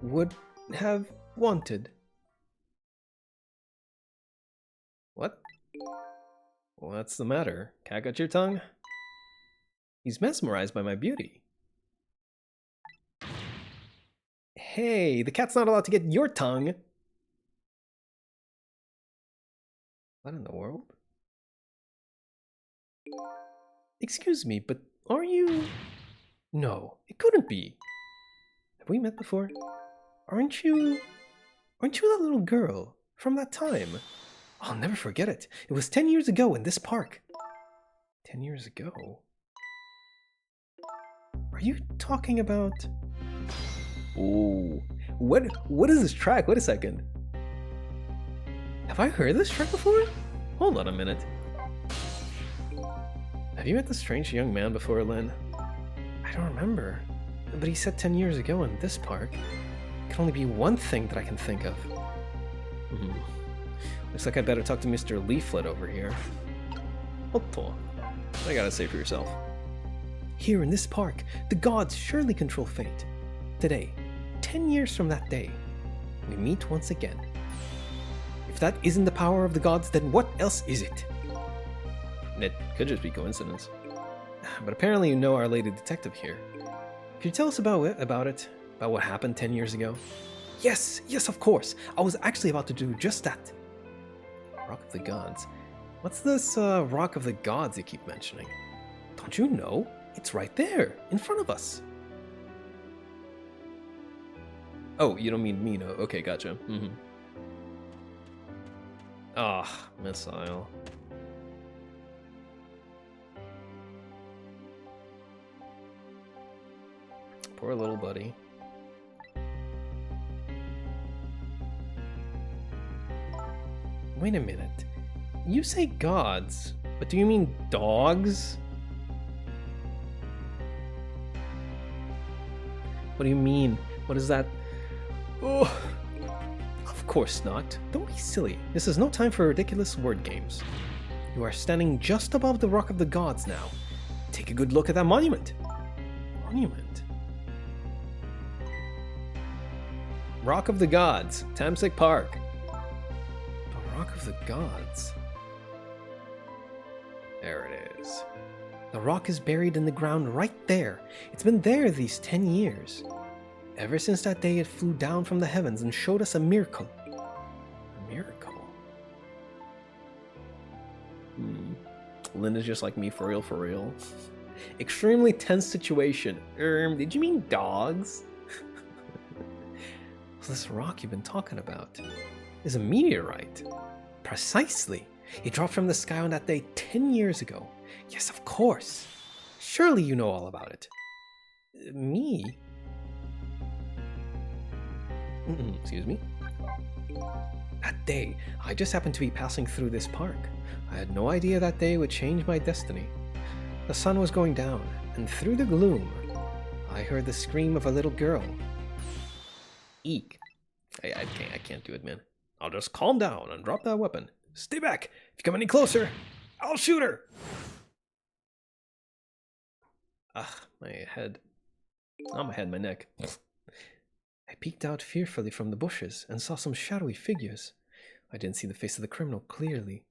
would have wanted. What? What's the matter? Cat got your tongue? He's mesmerized by my beauty. Hey, the cat's not allowed to get your tongue. What in the world? Excuse me, but are you... No, it couldn't be. Have we met before? Aren't you that little girl from that time? I'll never forget it. It was 10 years ago in this park. 10 years ago? Are you talking about... Ooh. What is this track? Wait a second. Have I heard this track before? Hold on a minute. Have you met this strange young man before, Lynn? I don't remember. But he said 10 years ago in this park. It can only be one thing that I can think of. Looks like I better talk to Mr. Leaflet over here. What I gotta say for yourself. Here in this park, the gods surely control fate. Today, 10 years from that day, we meet once again. If that isn't the power of the gods, then what else is it? It could just be coincidence. But apparently you know our lady detective here. Could you tell us about what happened 10 years ago? Yes, of course. I was actually about to do just that. Rock of the Gods. What's this Rock of the Gods you keep mentioning? Don't you know? It's right there, in front of us. Oh, you don't mean Mino. Okay, gotcha. Ah, missile. Poor little buddy. Wait a minute. You say gods, but do you mean dogs? What do you mean? What is that? Oh, of course not. Don't be silly. This is no time for ridiculous word games. You are standing just above the Rock of the Gods now. Take a good look at that monument. Monument? Rock of the Gods, Tamsek Park. The Rock of the Gods. There it is. The rock is buried in the ground right there. It's been there these 10 years. Ever since that day it flew down from the heavens and showed us a miracle. A miracle? Linda's just like me, for real, for real. Extremely tense situation. Did you mean dogs? This rock you've been talking about is a meteorite. Precisely. It dropped from the sky on that day 10 years ago. Yes, of course. Surely you know all about it. Me? Excuse me? That day, I just happened to be passing through this park. I had no idea that day would change my destiny. The sun was going down, and through the gloom, I heard the scream of a little girl. Eek. I can't do it, man. I'll just calm down and drop that weapon. Stay back. If you come any closer, I'll shoot her. My head. Not my head, my neck. I peeked out fearfully from the bushes and saw some shadowy figures. I didn't see the face of the criminal clearly.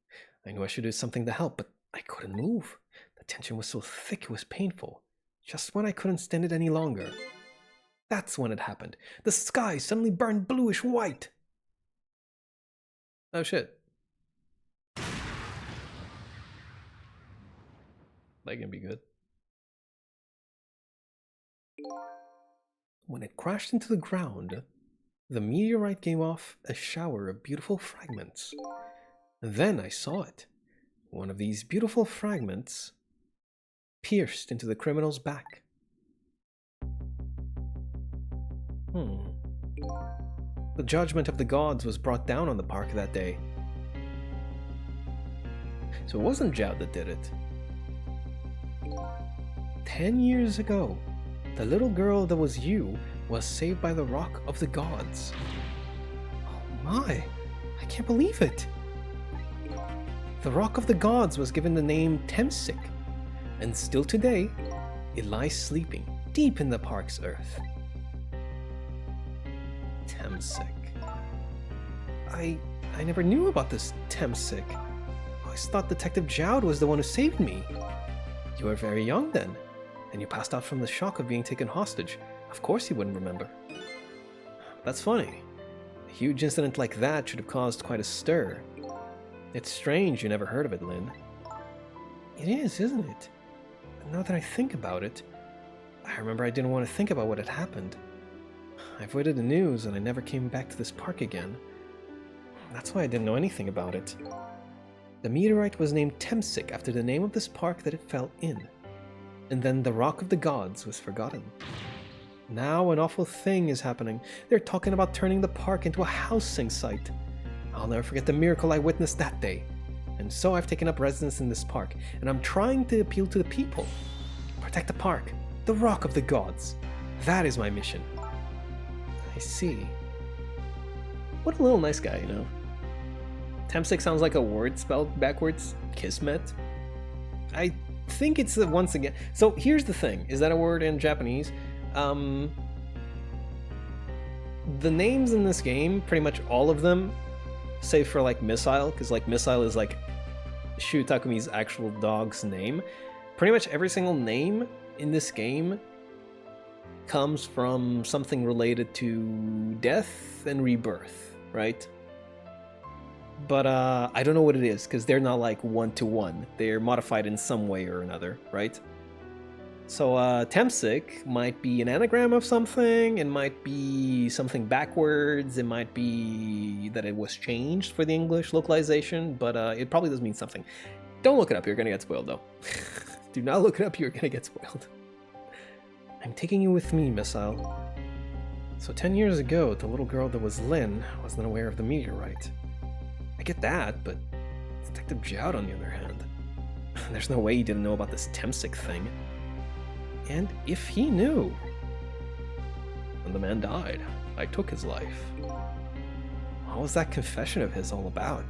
I knew I should do something to help, but I couldn't move. The tension was so thick it was painful. Just when I couldn't stand it any longer. That's when it happened. The sky suddenly burned bluish white. Oh shit. That can be good. When it crashed into the ground, the meteorite gave off a shower of beautiful fragments. Then I saw it. one of these beautiful fragments pierced into the criminal's back. The judgment of the gods was brought down on the park that day. So it wasn't Jowd that did it. 10 years ago, the little girl that was you was saved by the Rock of the Gods. Oh my, I can't believe it. The Rock of the Gods was given the name Temsik, and still today, it lies sleeping deep in the park's earth. Temsik. I never knew about this Temsik. I always thought Detective Jowd was the one who saved me. You were very young then, and you passed out from the shock of being taken hostage. Of course you wouldn't remember. That's funny. A huge incident like that should have caused quite a stir. It's strange you never heard of it, Lynn. It is, isn't it? But now that I think about it, I remember I didn't want to think about what had happened. I avoided the news and I never came back to this park again. That's why I didn't know anything about it. The meteorite was named Temsik after the name of this park that it fell in. And then the Rock of the Gods was forgotten. Now an awful thing is happening. They're talking about turning the park into a housing site. I'll never forget the miracle I witnessed that day. And so I've taken up residence in this park, and I'm trying to appeal to the people. Protect the park, the Rock of the Gods. That is my mission. I see. What a little nice guy, you know? Temsik sounds like a word spelled backwards. Kismet. I think it's once again. So here's the thing. Is that a word in Japanese? The names in this game, pretty much all of them, save for like Missile, because like Missile is like Shu Takumi's actual dog's name. Pretty much every single name in this game comes from something related to death and rebirth, right? But I don't know what it is, because they're not like one-to-one. They're modified in some way or another, right? So Temsik might be an anagram of something, it might be something backwards, it might be that it was changed for the English localization, but it probably does mean something. Don't look it up, you're gonna get spoiled though. Do not look it up, you're gonna get spoiled. I'm taking you with me, Missile. So 10 years ago, the little girl that was Lynn wasn't aware of the meteorite. I get that, but Detective Jowd on the other hand. There's no way he didn't know about this Temsik thing. And if he knew, when the man died, I took his life. What was that confession of his all about?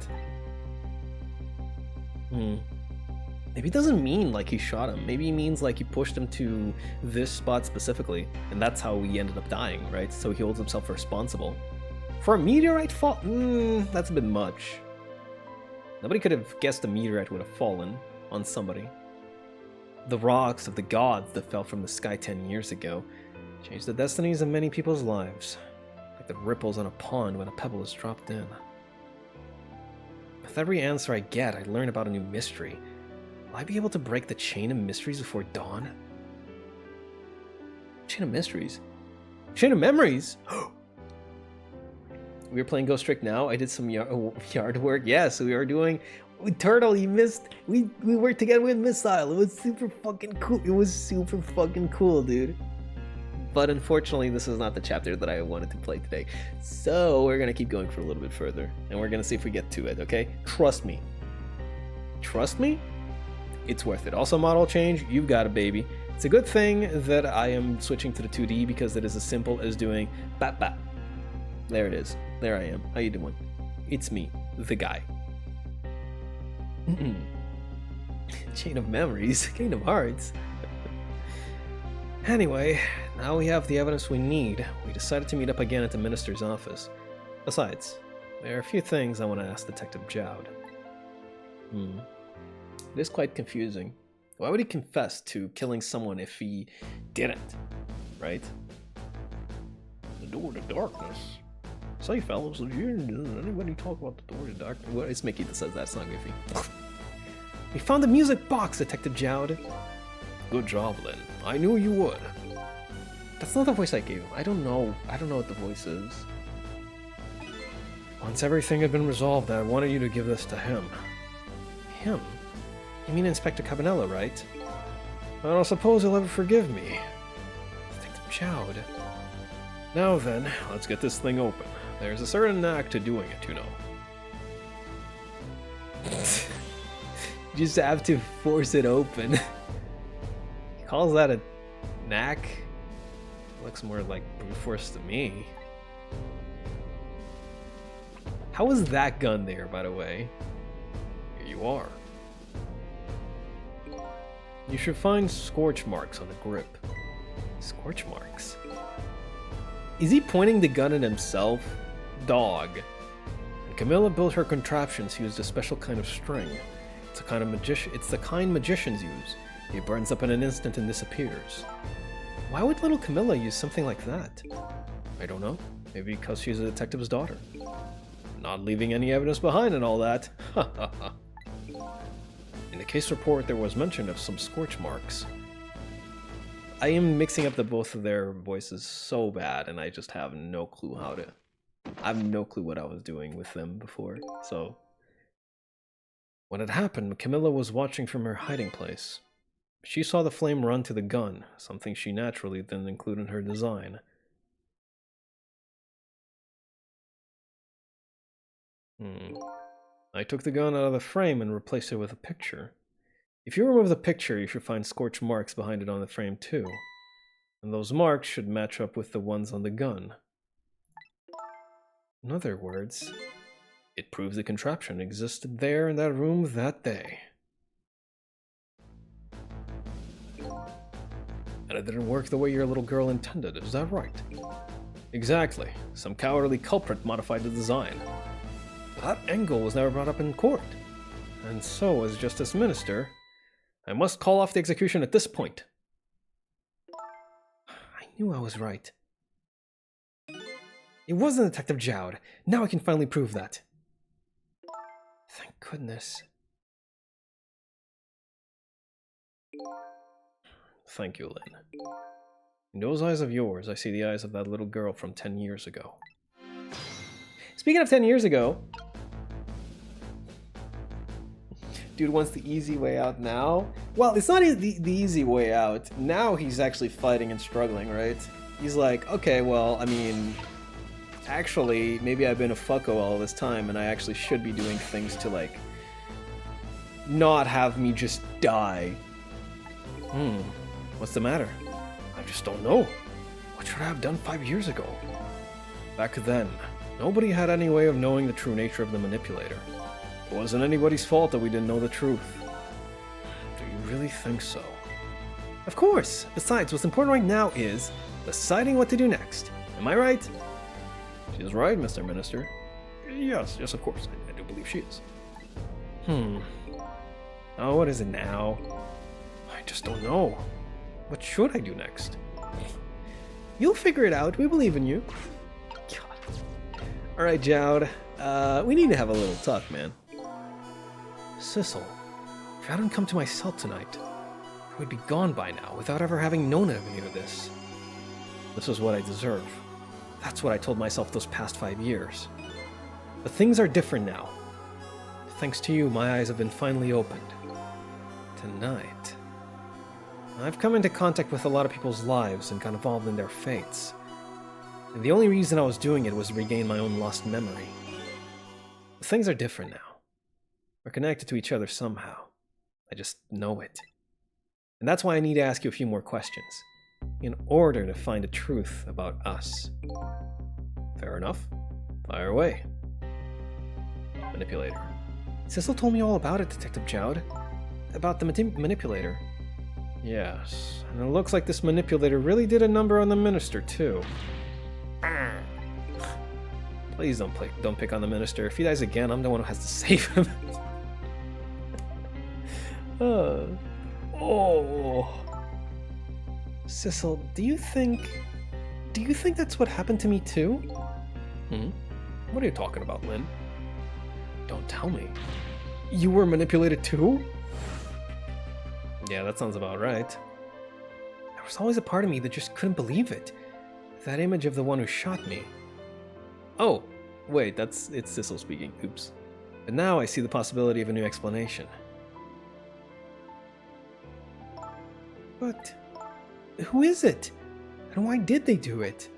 Maybe it doesn't mean like he shot him. Maybe he means like he pushed him to this spot specifically, and that's how he ended up dying, right? So he holds himself responsible. For a meteorite fall? That's a bit much. Nobody could have guessed a meteorite would have fallen on somebody. The rocks of the gods that fell from the sky 10 years ago changed the destinies of many people's lives, like the ripples on a pond when a pebble is dropped in. With every answer I get, I learn about a new mystery. Will I be able to break the chain of mysteries before dawn? Chain of mysteries? Chain of memories? We were playing Ghost Trick now. I did some yard work. Yeah, so we are doing... Turtle, you missed. We worked together with Missile. It was super fucking cool. It was super fucking cool, dude. But unfortunately, this is not the chapter that I wanted to play today. So we're gonna keep going for a little bit further, and we're gonna see if we get to it, okay? Trust me. Trust me? It's worth it. Also, model change, you've got it, baby. It's a good thing that I am switching to the 2D because it is as simple as doing bap bap. There it is. There I am. How you doing? It's me, the guy. Chain of memories, Kingdom Hearts. Anyway, now we have the evidence we need. We decided to meet up again at the minister's office. Besides, there are a few things I want to ask Detective Jowd. It is quite confusing. Why would he confess to killing someone if he didn't? Right? The door to darkness. Say, fellas, did anybody talk about the door to darkness? Well, it's Mickey that says that, it's not Goofy. We found the music box, Detective Jowd. Good job, Lynn. I knew you would. That's not the voice I gave him. I don't know what the voice is. Once everything had been resolved, I wanted you to give this to him. Him? You mean Inspector Cabanela, right? I don't suppose he'll ever forgive me. Detective Chowd. Now then, let's get this thing open. There's a certain knack to doing it, you know. You just have to force it open. He calls that a knack? Looks more like brute force to me. How was that gun there, by the way? Here you are. You should find scorch marks on the grip. Scorch marks? Is he pointing the gun at himself? Dog. When Camilla built her contraption, she used a special kind of string. It's the kind magicians use. It burns up in an instant and disappears. Why would little Camilla use something like that? I don't know. Maybe because she's a detective's daughter. Not leaving any evidence behind and all that. Ha ha ha. In the case report, there was mention of some scorch marks. I am mixing up the both of their voices so bad, and I just have no clue how to... I have no clue what I was doing with them before, so... When it happened, Camilla was watching from her hiding place. She saw the flame run to the gun, something she naturally didn't include in her design. I took the gun out of the frame and replaced it with a picture. If you remove the picture, you should find scorch marks behind it on the frame too. And those marks should match up with the ones on the gun. In other words, it proves the contraption existed there in that room that day. And it didn't work the way your little girl intended, is that right? Exactly. Some cowardly culprit modified the design. That angle was never brought up in court. And so, as Justice Minister, I must call off the execution at this point. I knew I was right. It wasn't Detective Chowd. Now I can finally prove that. Thank goodness. Thank you, Lynn. In those eyes of yours, I see the eyes of that little girl from 10 years ago. Speaking of 10 years ago... Dude wants the easy way out now? Well, it's not the easy way out. Now he's actually fighting and struggling, right? He's like, okay, well, I mean... Actually, maybe I've been a fucko all this time, and I actually should be doing things to, like... not have me just die. What's the matter? I just don't know. What should I have done 5 years ago? Back then, nobody had any way of knowing the true nature of the manipulator. It wasn't anybody's fault that we didn't know the truth. Do you really think so? Of course! Besides, what's important right now is deciding what to do next. Am I right? She is right, Mr. Minister. Yes, of course. I do believe she is. Oh, what is it now? I just don't know. What should I do next? You'll figure it out. We believe in you. God. Alright, Chowd. We need to have a little talk, man. Sissel, if I hadn't come to my cell tonight, I would be gone by now without ever having known any of this. This is what I deserve. That's what I told myself those past 5 years. But things are different now. Thanks to you, my eyes have been finally opened. Tonight, I've come into contact with a lot of people's lives and got involved in their fates. And the only reason I was doing it was to regain my own lost memory. But things are different now. We're connected to each other somehow. I just know it. And that's why I need to ask you a few more questions, in order to find the truth about us. Fair enough. Fire away. Manipulator. Sissel told me all about it, Detective Chowd. About the manipulator. Yes, and it looks like this manipulator really did a number on the minister, too. Please don't pick on the minister. If he dies again, I'm the one who has to save him. Sissel, do you think that's what happened to me too? What are you talking about, Lynn? Don't tell me. You were manipulated too? Yeah, that sounds about right. There was always a part of me that just couldn't believe it. That image of the one who shot me. Oh, wait, it's Sissel speaking. Oops. But now I see the possibility of a new explanation. But who is it? And why did they do it?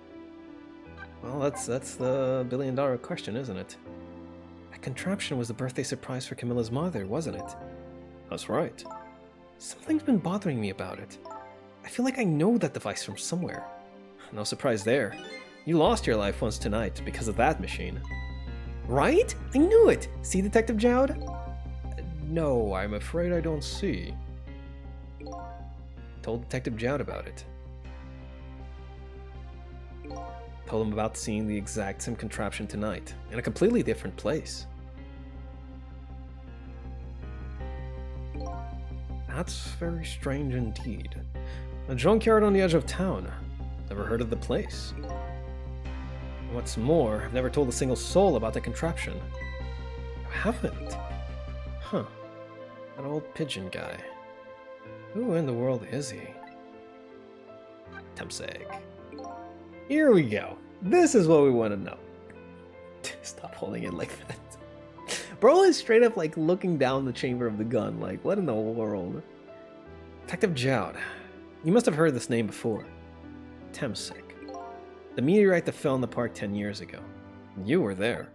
Well, that's the billion-dollar question, isn't it? That contraption was the birthday surprise for Camilla's mother, wasn't it? That's right. Something's been bothering me about it. I feel like I know that device from somewhere. No surprise there. You lost your life once tonight because of that machine. Right? I knew it! See, Detective Jowd? No, I'm afraid I don't see. Told Detective Jowd about it. Told him about seeing the exact same contraption tonight, in a completely different place. That's very strange indeed. A junkyard on the edge of town. Never heard of the place. What's more, I've never told a single soul about the contraption. You haven't? Huh. That old pigeon guy. Who in the world is he? Temseg. Here we go. This is what we want to know. Stop holding it like that. Bro is straight up like looking down the chamber of the gun, like, what in the world? Detective Jowd. You must have heard this name before. Temseg. The meteorite that fell in the park 10 years ago. You were there.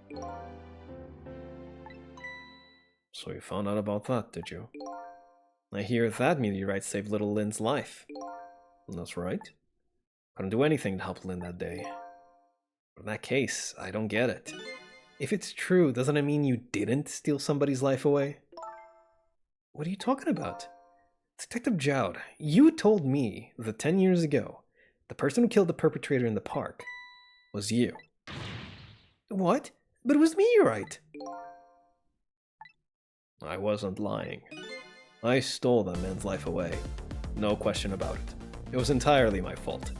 So you found out about that, did you? I hear that meteorite saved little Lynn's life. That's right. Couldn't do anything to help Lynn that day. But in that case, I don't get it. If it's true, doesn't it mean you didn't steal somebody's life away? What are you talking about? Detective Jowd, you told me that 10 years ago, the person who killed the perpetrator in the park was you. What? But it was meteorite! I wasn't lying. I stole that man's life away. No question about it. It was entirely my fault.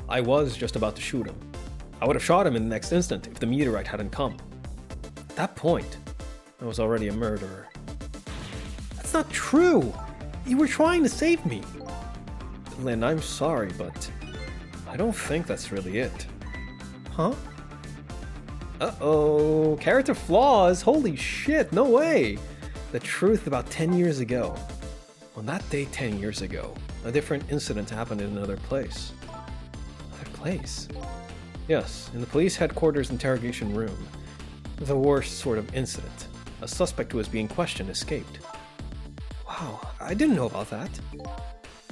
I was just about to shoot him. I would have shot him in the next instant if the meteorite hadn't come. At that point, I was already a murderer. That's not true! You were trying to save me! Lynn, I'm sorry, but I don't think that's really it. Huh? Uh-oh, character flaws? Holy shit, no way! The truth about 10 years ago. On that day 10 years ago, a different incident happened in another place. Another place? Yes, in the police headquarters interrogation room. The worst sort of incident. A suspect who was being questioned escaped. Wow, I didn't know about that.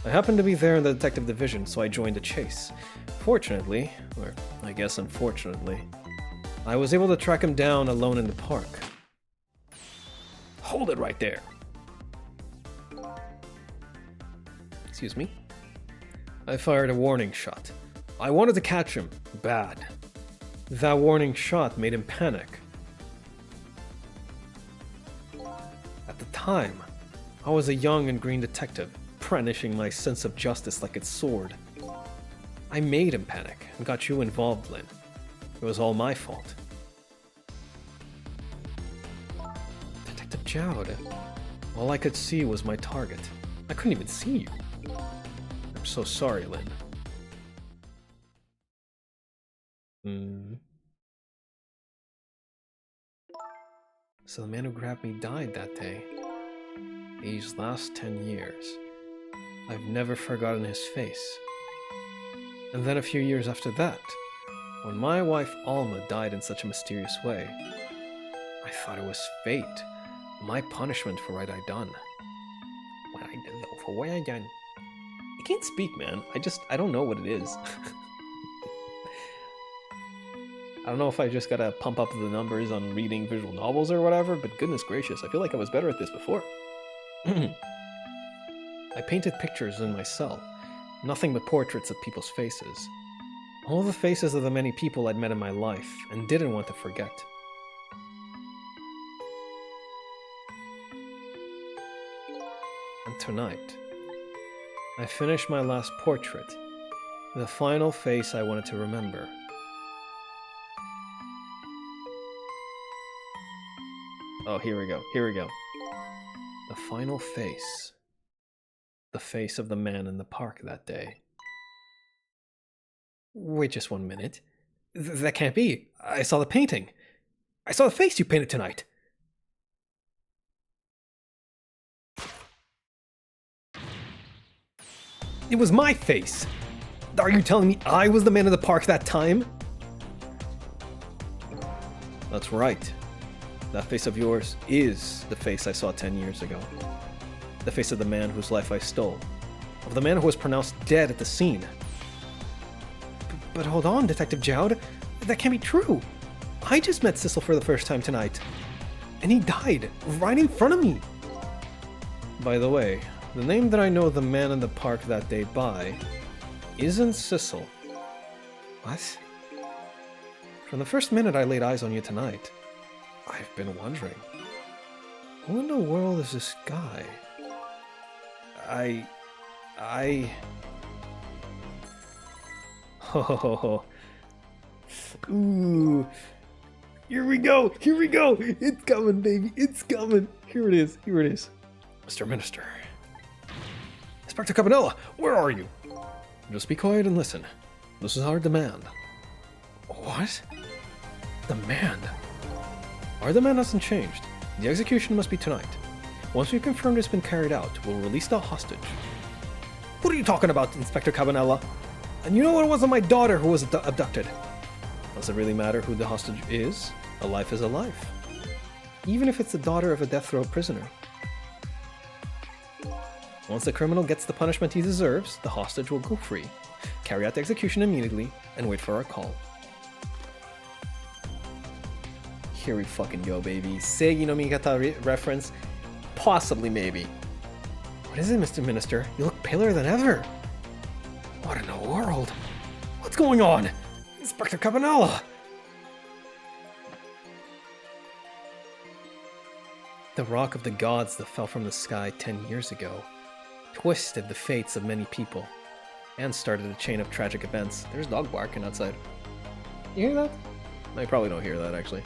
I happened to be there in the detective division, so I joined the chase. Fortunately, or I guess unfortunately, I was able to track him down alone in the park. Hold it right there! Excuse me? I fired a warning shot. I wanted to catch him, bad. That warning shot made him panic. At the time, I was a young and green detective, brandishing my sense of justice like its sword. I made him panic and got you involved, Lynn. It was all my fault. Detective Jowd, all I could see was my target. I couldn't even see you. I'm so sorry, Lynn. So the man who grabbed me died that day. These last 10 years. I've never forgotten his face. And then a few years after that, when my wife Alma died in such a mysterious way, I thought it was fate, my punishment for what I'd done. For what I done. I can't speak, man. I don't know what it is. I don't know if I just gotta pump up the numbers on reading visual novels or whatever, but goodness gracious, I feel like I was better at this before. I painted pictures in my cell, nothing but portraits of people's faces. All the faces of the many people I'd met in my life and didn't want to forget. And tonight, I finished my last portrait, the final face I wanted to remember. Oh, here we go. The final face. The face of the man in the park that day. Wait just 1 minute. That can't be. I saw the painting. I saw the face you painted tonight. It was my face! Are you telling me I was the man in the park that time? That's right. That face of yours is the face I saw 10 years ago. The face of the man whose life I stole. Of the man who was pronounced dead at the scene. But hold on, Detective Jowd. That can't be true. I just met Sissel for the first time tonight. And he died right in front of me. By the way, the name that I know the man in the park that day by isn't Sissel. What? From the first minute I laid eyes on you tonight, I've been wondering, who in the world is this guy? Oh, ooh, here we go, it's coming, baby, it's coming, here it is, Mr. Minister. Inspector Cabanela, where are you? Just be quiet and listen. This is our demand. What? Demand? Our demand hasn't changed. The execution must be tonight. Once we've confirmed it's been carried out, we'll release the hostage. What are you talking about, Inspector Cabanela? And you know it wasn't my daughter who was abducted. Does it really matter who the hostage is? A life is a life. Even if it's the daughter of a death row prisoner. Once the criminal gets the punishment he deserves, the hostage will go free, carry out the execution immediately, and wait for our call. Here we fucking go, baby. Seigi no Migata reference? Possibly, maybe. What is it, Mr. Minister? You look paler than ever. What in the world? What's going on? Inspector Cabanela! The rock of the gods that fell from the sky 10 years ago twisted the fates of many people and started a chain of tragic events. There's a dog barking outside. You hear that? No, you probably don't hear that, actually.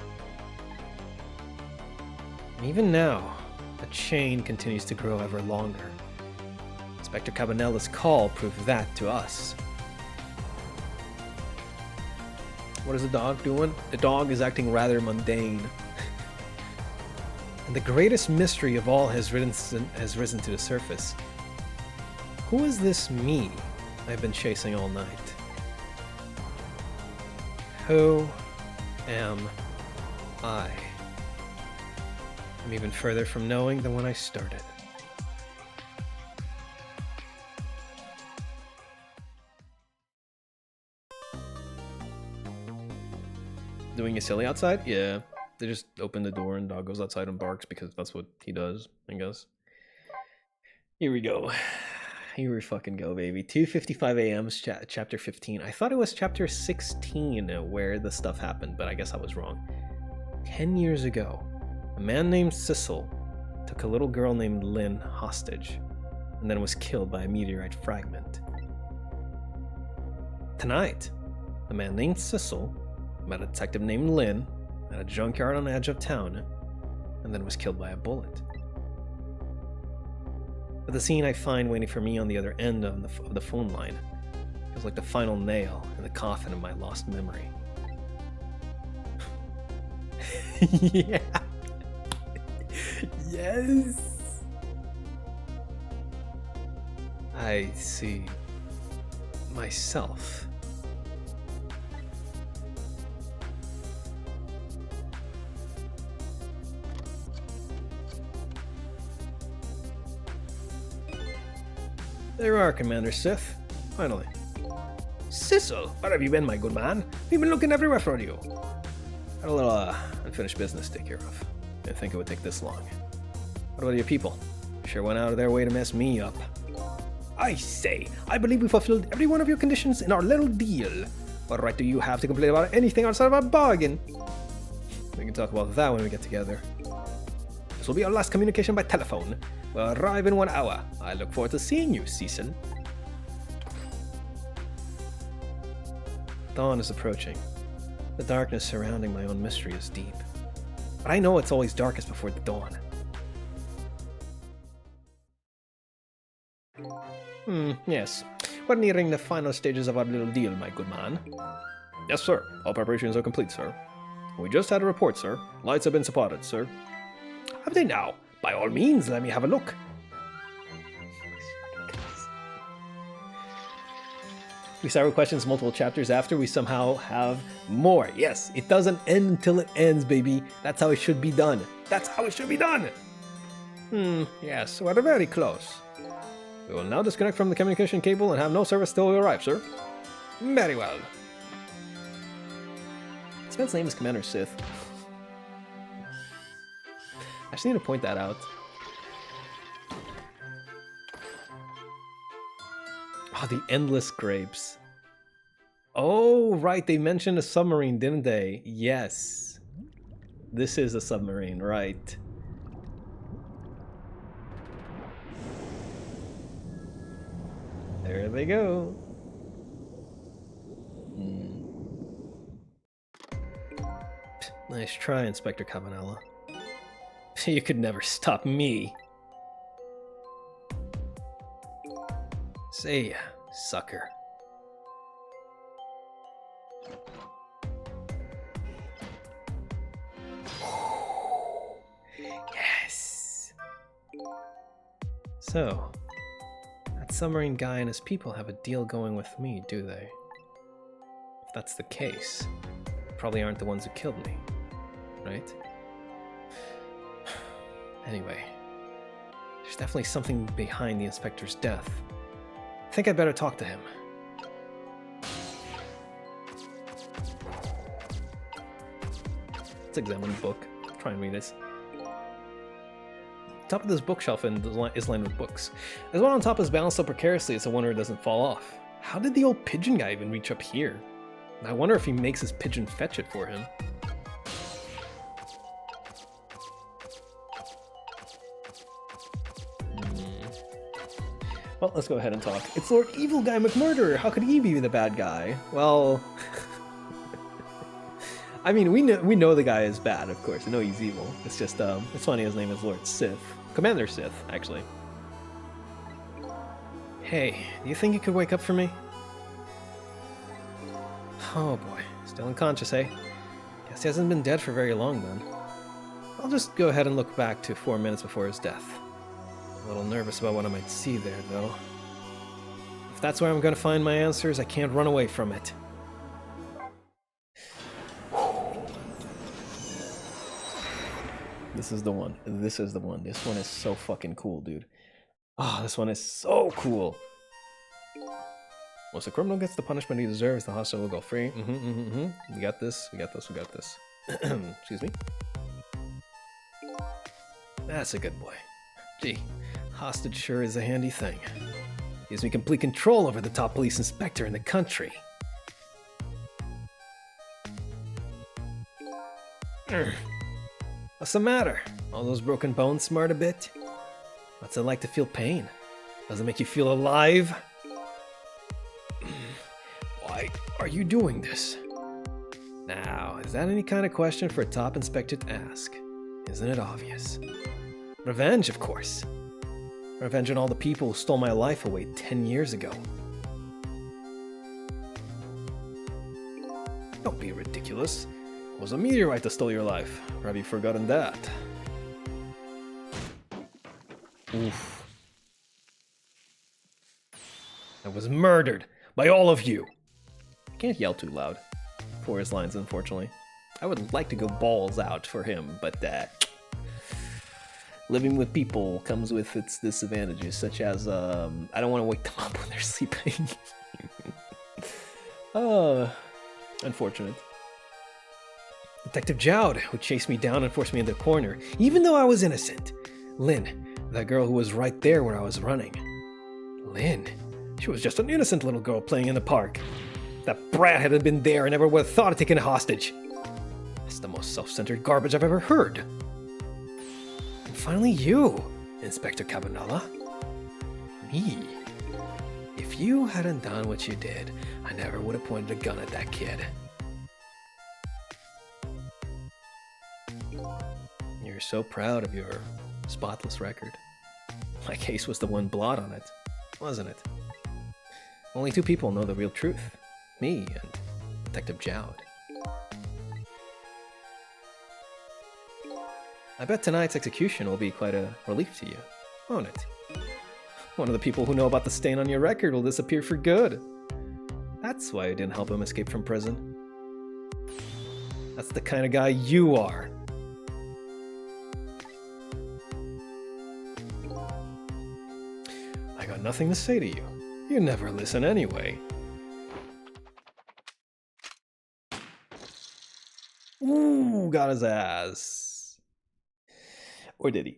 And even now, the chain continues to grow ever longer. Inspector Cabanela's call proved that to us. What is the dog doing? The dog is acting rather mundane. And the greatest mystery of all has risen to the surface. Who is this me I've been chasing all night? Who am I? I'm even further from knowing than when I started. Doing a silly outside? Yeah. They just open the door and dog goes outside and barks because that's what he does, I guess. Here we go. Here we fucking go, baby. 2:55 a.m. Chapter 15. I thought it was chapter 16 where the stuff happened, but I guess I was wrong. 10 years ago, a man named Sissel took a little girl named Lynn hostage and then was killed by a meteorite fragment. Tonight, a man named Sissel met a detective named Lynn at a junkyard on the edge of town and then was killed by a bullet. But the scene I find waiting for me on the other end of the phone line feels like the final nail in the coffin of my lost memory. Yeah. Yes. I see myself. There you are, Commander Sith. Finally. Sissel, where have you been, my good man? We've been looking everywhere for you. Got a little unfinished business to take care of. Didn't think it would take this long. What about your people? Sure went out of their way to mess me up. I say, I believe we fulfilled every one of your conditions in our little deal. What right do you have to complain about anything outside of our bargain? We can talk about that when we get together. This will be our last communication by telephone. We'll arrive in 1 hour. I look forward to seeing you, Cecil. Dawn is approaching. The darkness surrounding my own mystery is deep. But I know it's always darkest before the dawn. Yes. We're nearing the final stages of our little deal, my good man. Yes, sir. All preparations are complete, sir. We just had a report, sir. Lights have been spotted, sir. Have they now? By all means, let me have a look. We start with questions multiple chapters after, we somehow have more. Yes, it doesn't end until it ends, baby. That's how it should be done. That's how it should be done! Yes, we're very close. We will now disconnect from the communication cable and have no service till we arrive, sir. Very well. This man's name is Commander Sith. I just need to point that out. Oh, the endless grapes. Oh, right, they mentioned a submarine, didn't they? Yes. This is a submarine, right. There they go. Nice try, Inspector Cabanela. You could never stop me. Say, sucker. Yes. So, that submarine guy and his people have a deal going with me, do they? If that's the case, they probably aren't the ones who killed me, right? Anyway, there's definitely something behind the inspector's death. I think I'd better talk to him. Let's examine the book. Try and read this. Top of this bookshelf is lined with books. There's one on top is balanced so precariously it's a wonder it doesn't fall off. How did the old pigeon guy even reach up here? I wonder if he makes his pigeon fetch it for him. Well, let's go ahead and talk. It's Lord Evil Guy McMurderer! How could he be the bad guy? Well... I mean, we know the guy is bad, of course. We know he's evil. It's just, it's funny his name is Lord Sith. Commander Sith, actually. Hey, do you think you could wake up for me? Oh boy, still unconscious, eh? Guess he hasn't been dead for very long then. I'll just go ahead and look back to 4 minutes before his death. A little nervous about what I might see there, though. If that's where I'm gonna find my answers, I can't run away from it. This is the one. This is the one. This one is so fucking cool, dude. Oh, this one is so cool. Once the criminal gets the punishment he deserves, the hostage will go free. We got this. We got this. We got this. Excuse me. That's a good boy. Gee, hostage sure is a handy thing. Gives me complete control over the top police inspector in the country. What's the matter? All those broken bones smart a bit? What's it like to feel pain? Does it make you feel alive? Why are you doing this? Now, is that any kind of question for a top inspector to ask? Isn't it obvious? Revenge, of course. Revenge on all the people who stole my life away 10 years ago. Don't be ridiculous. It was a meteorite that stole your life. Or have you forgotten that? Oof. I was murdered by all of you. I can't yell too loud for his lines, unfortunately. I would like to go balls out for him, but living with people comes with its disadvantages, such as I don't want to wake them up when they're sleeping. Unfortunate. Detective Jowd, who chased me down and forced me into the corner, even though I was innocent. Lynn, that girl who was right there where I was running. Lynn? She was just an innocent little girl playing in the park. If that brat hadn't been there, I never would have thought of taking a hostage. That's the most self-centered garbage I've ever heard. And finally you, Inspector Cabanela. Me. If you hadn't done what you did, I never would have pointed a gun at that kid. You're so proud of your spotless record. My case was the one blot on it, wasn't it? Only 2 people know the real truth. Me and Detective Jowd. I bet tonight's execution will be quite a relief to you, won't it? One of the people who know about the stain on your record will disappear for good. That's why I didn't help him escape from prison. That's the kind of guy you are. I got nothing to say to you. You never listen anyway. Ooh, got his ass. Or did he?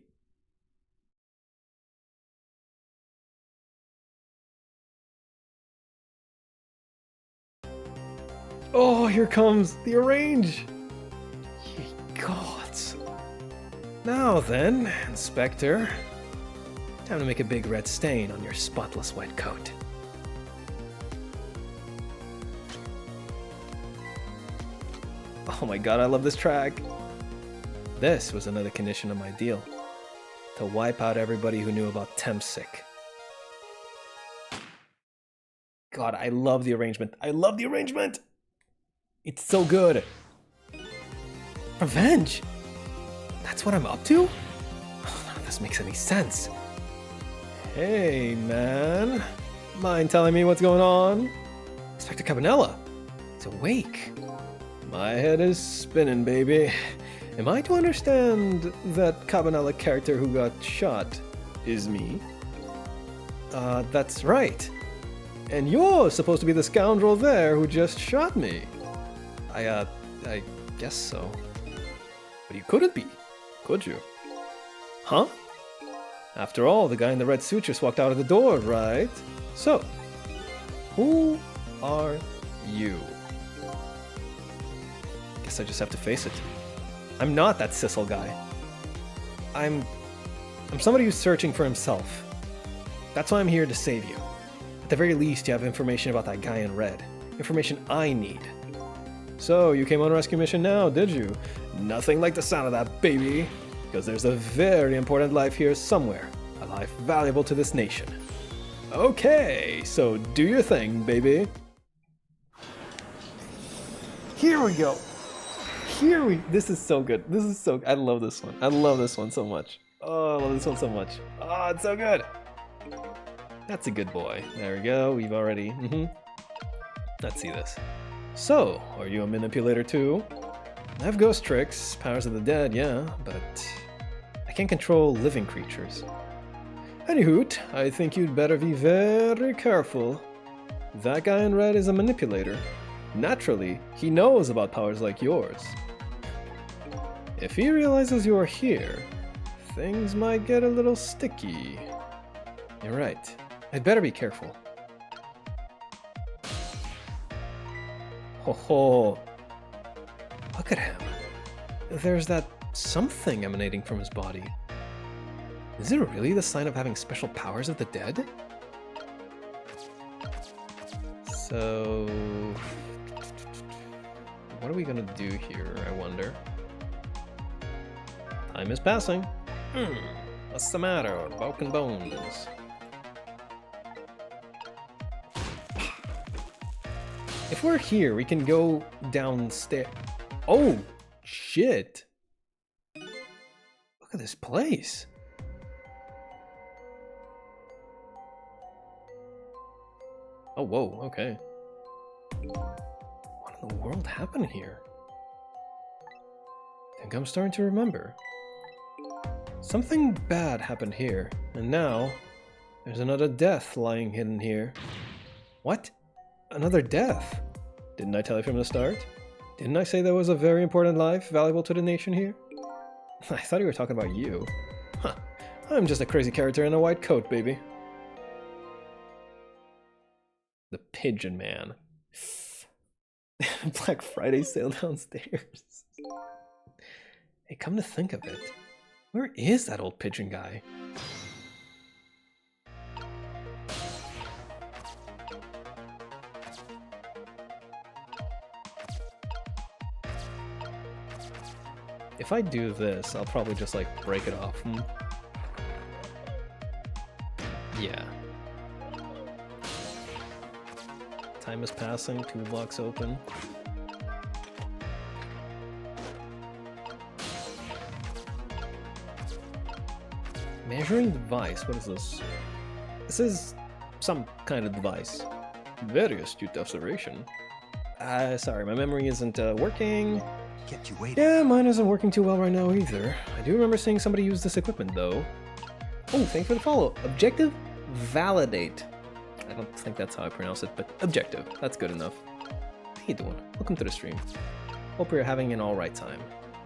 Oh, here comes the arrange! Ye gods. Now then, Inspector. Time to make a big red stain on your spotless white coat. Oh my god, I love this track. This was another condition of my deal. To wipe out everybody who knew about Temsic. God, I love the arrangement. I love the arrangement! It's so good. Revenge? That's what I'm up to? Oh, none of this makes any sense. Hey, man. Mind telling me what's going on? Inspector Cabanela. It's awake. My head is spinning, baby. Am I to understand that Cabanela character who got shot is me? That's right. And you're supposed to be the scoundrel there who just shot me. I guess so. But you couldn't be, could you? Huh? After all, the guy in the red suit just walked out of the door, right? So, who are you? Guess I just have to face it. I'm not that Sissel guy. I'm somebody who's searching for himself. That's why I'm here to save you. At the very least, you have information about that guy in red. Information I need. So, you came on a rescue mission now, did you? Nothing like the sound of that, baby! Because there's a very important life here somewhere. A life valuable to this nation. Okay, so do your thing, baby. Here we go! This is so good. I love this one. I love this one so much. Oh, I love this one so much. Oh, it's so good! That's a good boy. There we go, we've already... Let's see this. So, are you a manipulator too? I have ghost tricks, powers of the dead, yeah, but I can't control living creatures. Anyhoot, I think you'd better be very careful. That guy in red is a manipulator. Naturally, he knows about powers like yours. If he realizes you're here, things might get a little sticky. You're right. I'd better be careful. Ho ho! Look at him. There's that something emanating from his body. Is it really the sign of having special powers of the dead? So... what are we gonna do here, I wonder? Time is passing. What's the matter, broken bones? If we're here, we can go downstairs. Oh, shit. Look at this place. Oh, whoa, okay. What in the world happened here? I think I'm starting to remember. Something bad happened here, and now there's another death lying hidden here. What? Another death? Didn't I tell you from the start? Didn't I say there was a very important life valuable to the nation here? I thought you were talking about you. Huh. I'm just a crazy character in a white coat, baby. The Pigeon Man. Black Friday sale downstairs. Hey, come to think of it, where is that old pigeon guy? If I do this, I'll probably just like break it off. Yeah. Time is passing, toolbox open. Measuring device, what is this? This is some kind of device. Very astute observation. Sorry, my memory isn't working. Kept you waiting. Yeah, mine isn't working too well right now either. I do remember seeing somebody use this equipment though. Oh, thanks for the follow. Objective? Validate. I don't think that's how I pronounce it, but objective. That's good enough. How you doing? Welcome to the stream. Hope you're having an alright time.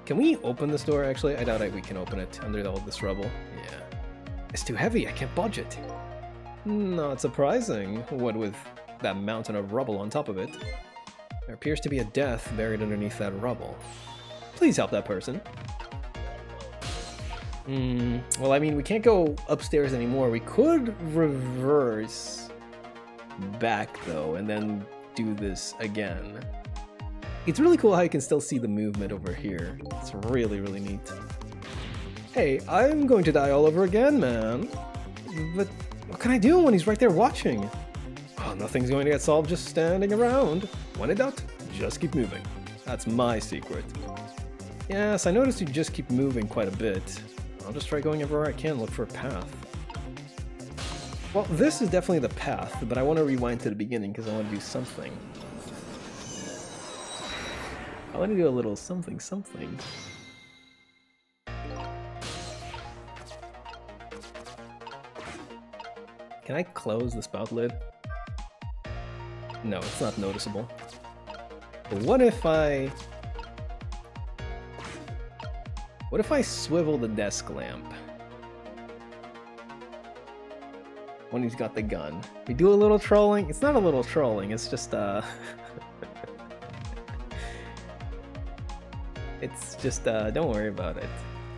Can we open this door actually? I doubt we can open it under all this rubble. Yeah. It's too heavy, I can't budge it. Not surprising, what with that mountain of rubble on top of it. There appears to be a death buried underneath that rubble. Please help that person. Well, I mean, we can't go upstairs anymore. We could reverse back, though, and then do this again. It's really cool how you can still see the movement over here. It's really, really neat. Hey, I'm going to die all over again, man. But what can I do when he's right there watching? Oh, nothing's going to get solved just standing around. When in doubt, just keep moving. That's my secret. Yes, I noticed you just keep moving quite a bit. I'll just try going everywhere I can, look for a path. Well, this is definitely the path, but I want to rewind to the beginning because I want to do something. I want to do a little something. Can I close the spout lid? No, it's not noticeable. But what if I swivel the desk lamp? When he's got the gun. We do a little trolling. It's not a little trolling, it's just it's just don't worry about it.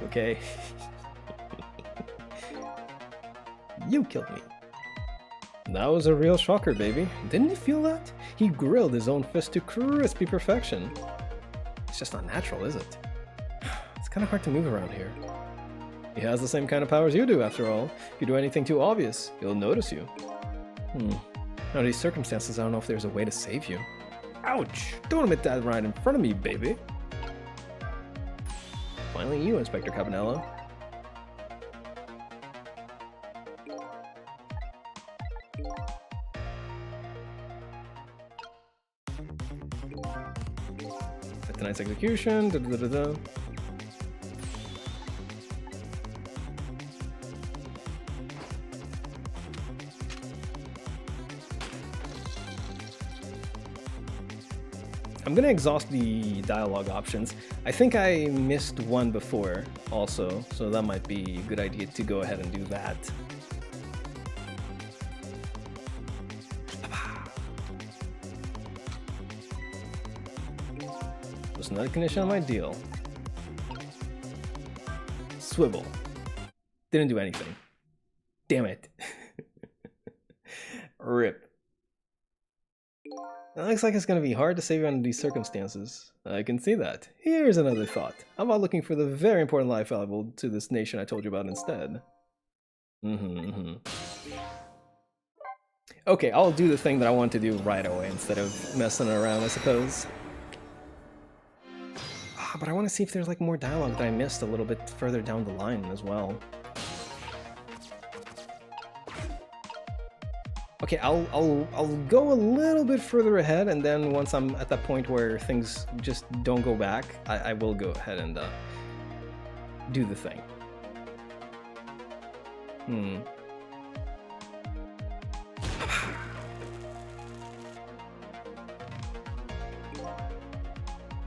Okay? You killed me. That was a real shocker, baby. Didn't you feel that? He grilled his own fist to crispy perfection. It's just not natural, is it? It's kind of hard to move around here. He has the same kind of powers you do, after all. If you do anything too obvious, he'll notice you. Under these circumstances, I don't know if there's a way to save you. Ouch! Don't admit that right in front of me, baby. Finally you, Inspector Cabanello. Tonight's execution. I'm gonna exhaust the dialogue options. I think I missed one before also, so that might be a good idea to go ahead and do that. Was not a condition on my deal. Swivel. Didn't do anything. Damn it. Rip. It looks like it's going to be hard to save you under these circumstances. I can see that. Here's another thought. How about looking for the very important life valuable to this nation I told you about instead? Okay, I'll do the thing that I want to do right away instead of messing around, I suppose. But I want to see if there's like more dialogue that I missed a little bit further down the line as well. Okay, I'll go a little bit further ahead, and then once I'm at that point where things just don't go back, I will go ahead and do the thing.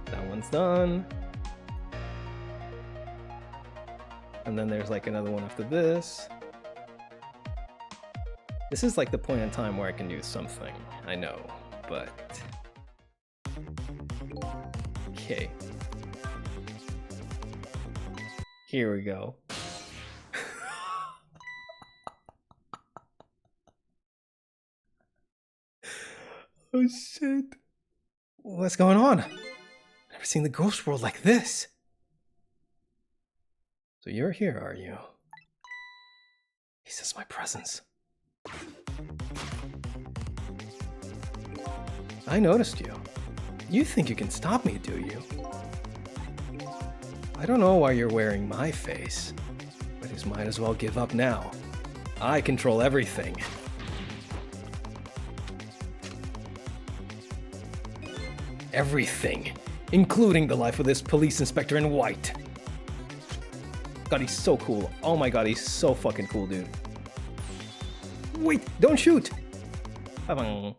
That one's done. And then there's like another one after this. This is like the point in time where I can do something, I know, but... Okay. Here we go. Oh shit. What's going on? I've never seen the ghost world like this. So you're here, are you? He says my presence. I noticed you. You think you can stop me, do you? I don't know why you're wearing my face, but you might as well give up now. I control everything. everything, including the life of this police inspector in white. God, he's so cool. Oh my god, he's so fucking cool, dude. Wait, don't shoot! Ba-bang.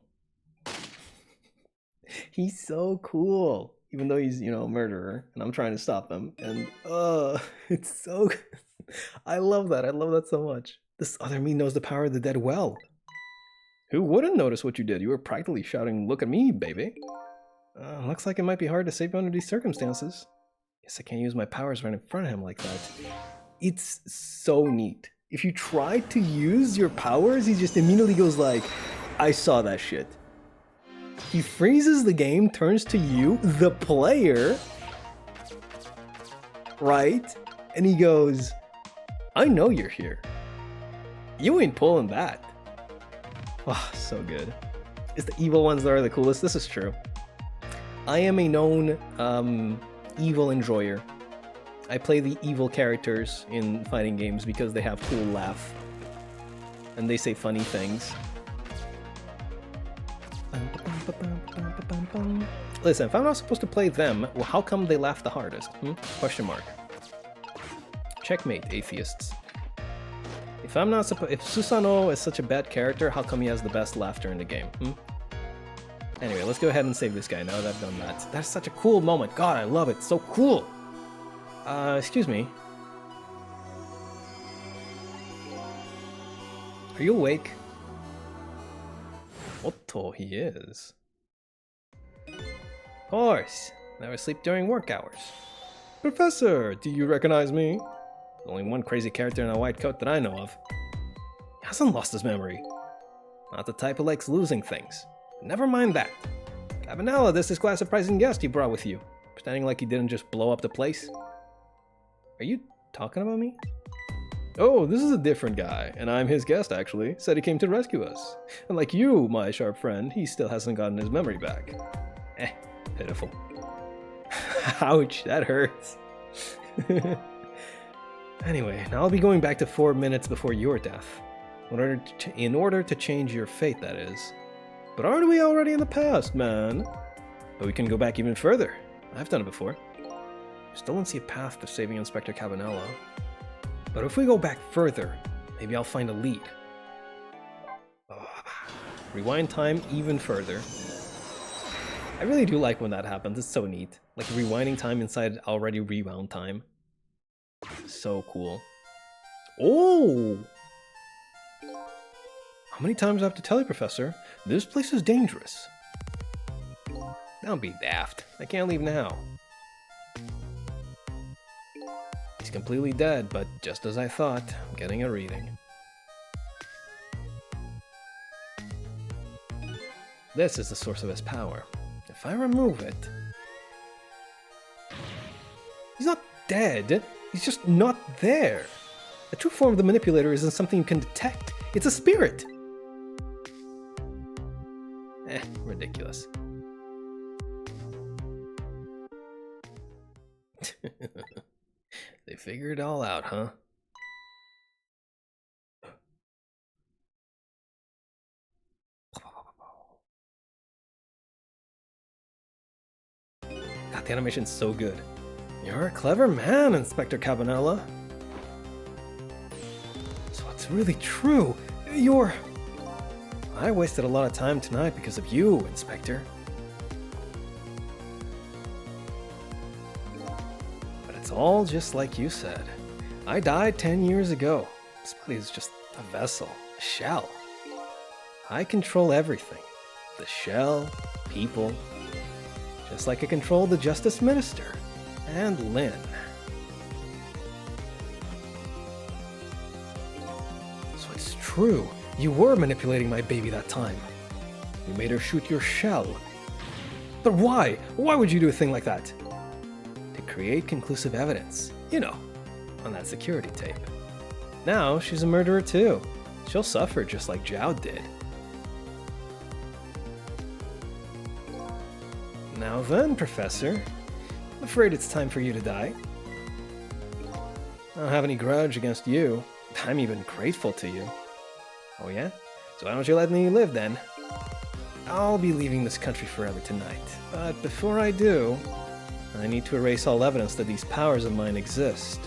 He's so cool. Even though he's, you know, a murderer, and I'm trying to stop him. And, it's so good. I love that. I love that so much. This other me knows the power of the dead well. Who wouldn't notice what you did? You were practically shouting, "Look at me, baby." Looks like it might be hard to save you under these circumstances. Guess I can't use my powers right in front of him like that. It's so neat. If you try to use your powers, he just immediately goes like, I saw that shit. He freezes the game, turns to you, the player, right? And he goes, I know you're here. You ain't pulling that. Oh, so good. It's the evil ones that are the coolest. This is true. I am a known evil enjoyer. I play the evil characters in fighting games because they have cool laugh. And they say funny things. Listen, if I'm not supposed to play them, well, how come they laugh the hardest? Question mark. Checkmate, atheists. If I'm not supposed, if Susanoo is such a bad character, how come he has the best laughter in the game? Anyway, let's go ahead and save this guy now that I've done that. That's such a cool moment. God, I love it. So cool. Excuse me. Are you awake? Otto, he is. Of course. Never sleep during work hours. Professor, do you recognize me? Only one crazy character in a white coat that I know of. He hasn't lost his memory. Not the type who likes losing things. Never mind that. Cabanela, this is quite a surprising guest you brought with you. Pretending like he didn't just blow up the place. Are you talking about me? Oh, this is a different guy, and I'm his guest actually. Said he came to rescue us. And like you, my sharp friend, he still hasn't gotten his memory back. Pitiful. Ouch, that hurts. Anyway, now I'll be going back to 4 minutes before your death. In order to change your fate, that is. But aren't we already in the past, man? But we can go back even further. I've done it before. Still don't see a path to saving Inspector Cabanela. But if we go back further, maybe I'll find a lead. Rewind time even further. I really do like when that happens, it's so neat. Like rewinding time inside already rewound time. So cool. Oh! How many times do I have to tell you, Professor? This place is dangerous. Don't be daft. I can't leave now. He's completely dead, but just as I thought, I'm getting a reading. This is the source of his power. If I remove it... He's not dead. He's just not there. A true form of the manipulator isn't something you can detect. It's a spirit. Ridiculous. They figured it all out, huh? God, the animation's so good. You're a clever man, Inspector Cabanela. So it's really true. You're... I wasted a lot of time tonight because of you, Inspector. But it's all just like you said. I died 10 years ago. This body is just a vessel, a shell. I control everything. The shell, people. Just like I control the Justice Minister. And Lynn. So it's true. You were manipulating my baby that time. You made her shoot your shell. But why? Why would you do a thing like that? To create conclusive evidence. You know, on that security tape. Now she's a murderer too. She'll suffer just like Zhao did. Now then, Professor. I'm afraid it's time for you to die. I don't have any grudge against you. I'm even grateful to you. Oh yeah? So why don't you let me live then? I'll be leaving this country forever tonight, but before I do, I need to erase all evidence that these powers of mine exist.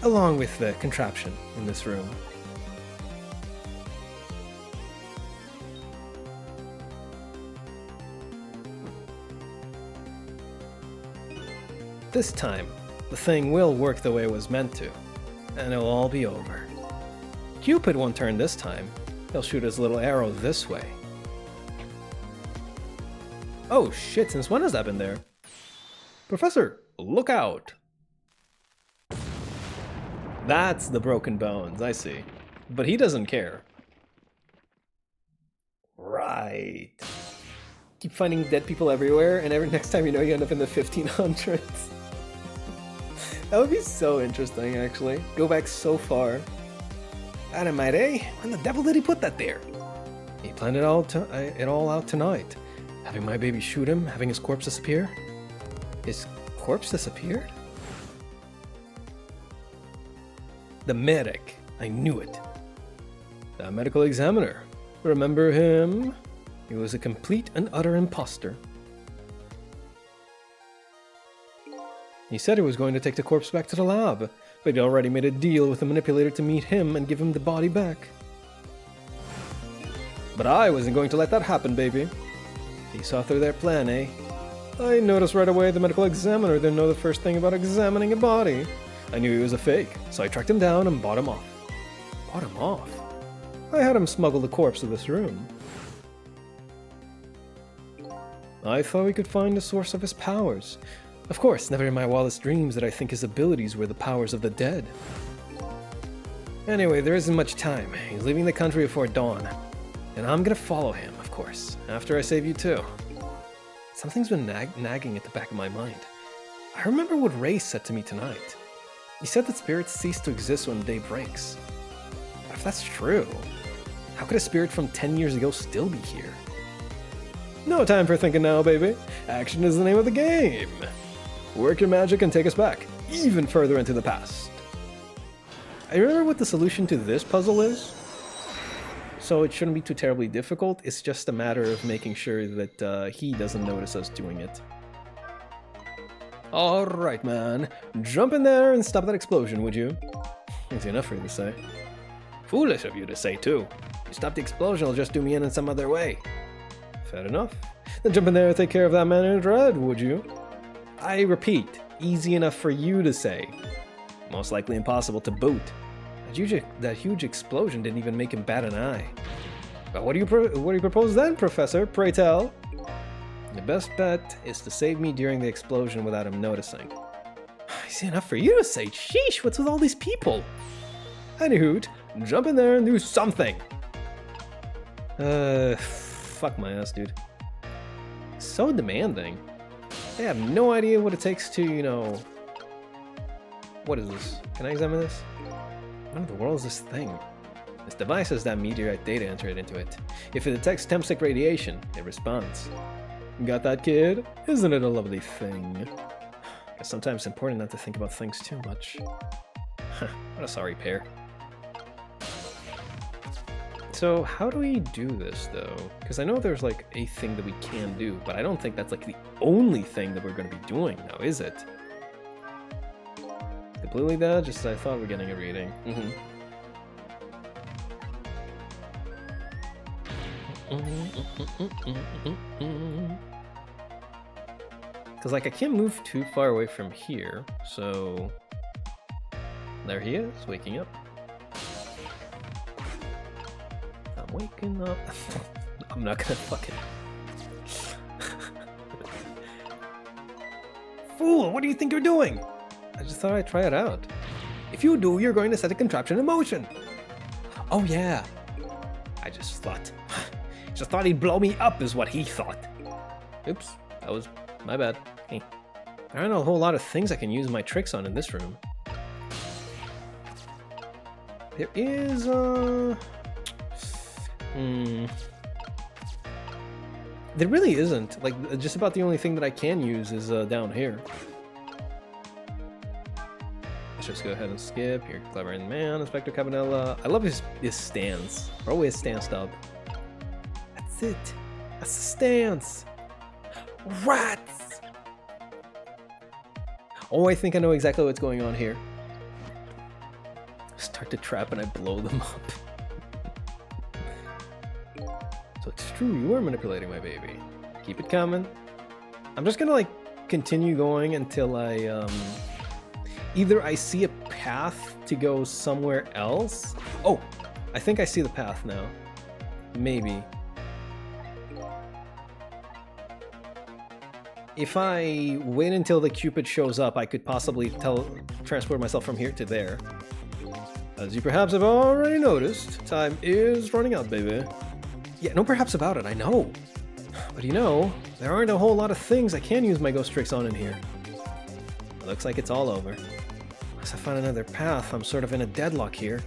Along with the contraption in this room. This time, the thing will work the way it was meant to, and it'll all be over. Cupid won't turn this time. He'll shoot his little arrow this way. Oh shit, since when has that been there? Professor, look out! That's the broken bones, I see. But he doesn't care. Right. Keep finding dead people everywhere, and every next time you know you end up in the 1500s. That would be so interesting, actually. Go back so far. Dynamite, eh? When the devil did he put that there? He planned it all out tonight. Having my baby shoot him, having his corpse disappear. His corpse disappeared? The medic. I knew it. The medical examiner. Remember him? He was a complete and utter imposter. He said he was going to take the corpse back to the lab, but he'd already made a deal with the manipulator to meet him and give him the body back. But I wasn't going to let that happen, baby. He saw through their plan, eh? I noticed right away the medical examiner didn't know the first thing about examining a body. I knew he was a fake, so I tracked him down and bought him off. Bought him off? I had him smuggle the corpse to this room. I thought we could find the source of his powers. Of course, never in my wildest dreams did I think his abilities were the powers of the dead. Anyway, there isn't much time. He's leaving the country before dawn. And I'm gonna follow him, of course, after I save you too. Something's been nagging at the back of my mind. I remember what Ray said to me tonight. He said that spirits cease to exist when day breaks. But if that's true, how could a spirit from 10 years ago still be here? No time for thinking now, baby. Action is the name of the game. Work your magic and take us back, even further into the past. I remember what the solution to this puzzle is, so it shouldn't be too terribly difficult. It's just a matter of making sure that he doesn't notice us doing it. Alright, man. Jump in there and stop that explosion, would you? Easy enough for you to say. Foolish of you to say, too. You stop the explosion, it'll just do me in some other way. Fair enough. Then jump in there and take care of that man in red, would you? I repeat, easy enough for you to say. Most likely impossible to boot. That huge explosion didn't even him bat an eye. But what do you propose then, Professor? Pray tell. The best bet is to save me during the explosion without him noticing. Easy enough for you to say. Sheesh, what's with all these people? Anywho, jump in there and do something. Fuck my ass, dude. So demanding. They have no idea what it takes to, you know... What is this? Can I examine this? What in the world is this thing? This device has that meteorite data entered into it. If it detects Temsic radiation, it responds. Got that, kid? Isn't it a lovely thing? Guess sometimes it's important not to think about things too much. What a sorry pair. So how do we do this, though? Because I know there's like a thing that we can do, but I don't think that's like the only thing that we're going to be doing now, is it? Completely dead? Just I thought we were getting a reading. Because like I can't move too far away from here, so... There he is, waking up. I'm waking up. I'm not gonna fucking... Fool, what do you think you're doing? I just thought I'd try it out. If you do, you're going to set a contraption in motion. Oh yeah. I just thought he'd blow me up is what he thought. Oops, that was my bad. Hey. There aren't a whole lot of things I can use my tricks on in this room. There is, There really isn't. Like, just about the only thing that I can use is down here. Let's just go ahead and skip. You're clever man, Inspector Cabanela. I love his stance. Always stance up. That's it. That's the stance. Rats! Oh, I think I know exactly what's going on here. Start the trap and I blow them up. So it's true, you are manipulating my baby. Keep it coming. I'm just gonna like continue going until I either I see a path to go somewhere else. Oh, I think I see the path now. Maybe. If I wait until the Cupid shows up, I could possibly transport myself from here to there. As you perhaps have already noticed, time is running out, baby. Yeah, no perhaps about it, I know. But you know, there aren't a whole lot of things I can use my ghost tricks on in here. It looks like it's all over. Unless I find another path, I'm sort of in a deadlock here.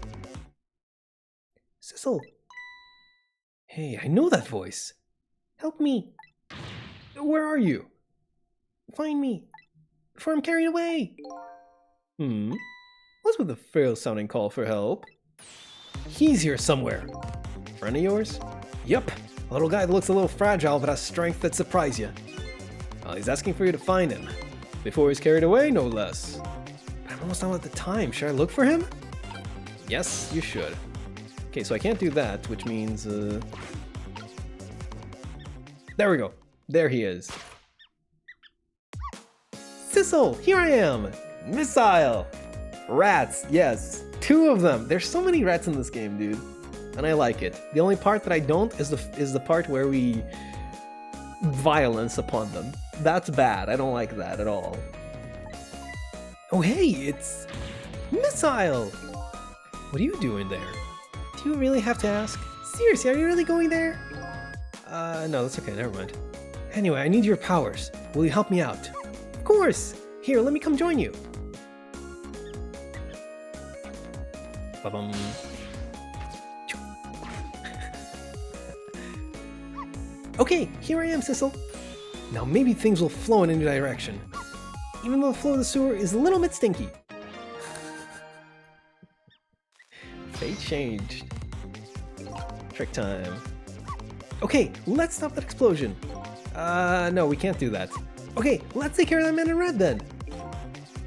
Sissel! Hey, I know that voice! Help me! Where are you? Find me! Before I'm carried away! What's with the frail-sounding call for help? He's here somewhere! Friend of yours? Yup! A little guy that looks a little fragile but has strength that surprise you. Well, he's asking for you to find him. Before he's carried away, no less. But I'm almost out at the time. Should I look for him? Yes, you should. Okay, so I can't do that, which means, there we go. There he is. Sissel, here I am! Missile! Rats, yes. 2 of them. There's so many rats in this game, dude. And I like it. The only part that I don't is the part where we violence upon them. That's bad. I don't like that at all. Oh hey, it's Missile! What are you doing there? Do you really have to ask? Seriously, are you really going there? No, that's okay, never mind. Anyway, I need your powers. Will you help me out? Of course! Here, let me come join you. Ba-bum. Okay, here I am, Sissel. Now maybe things will flow in a new direction. Even though the flow of the sewer is a little bit stinky. Fate changed. Trick time. Okay, let's stop that explosion. No, we can't do that. Okay, let's take care of that man in red then.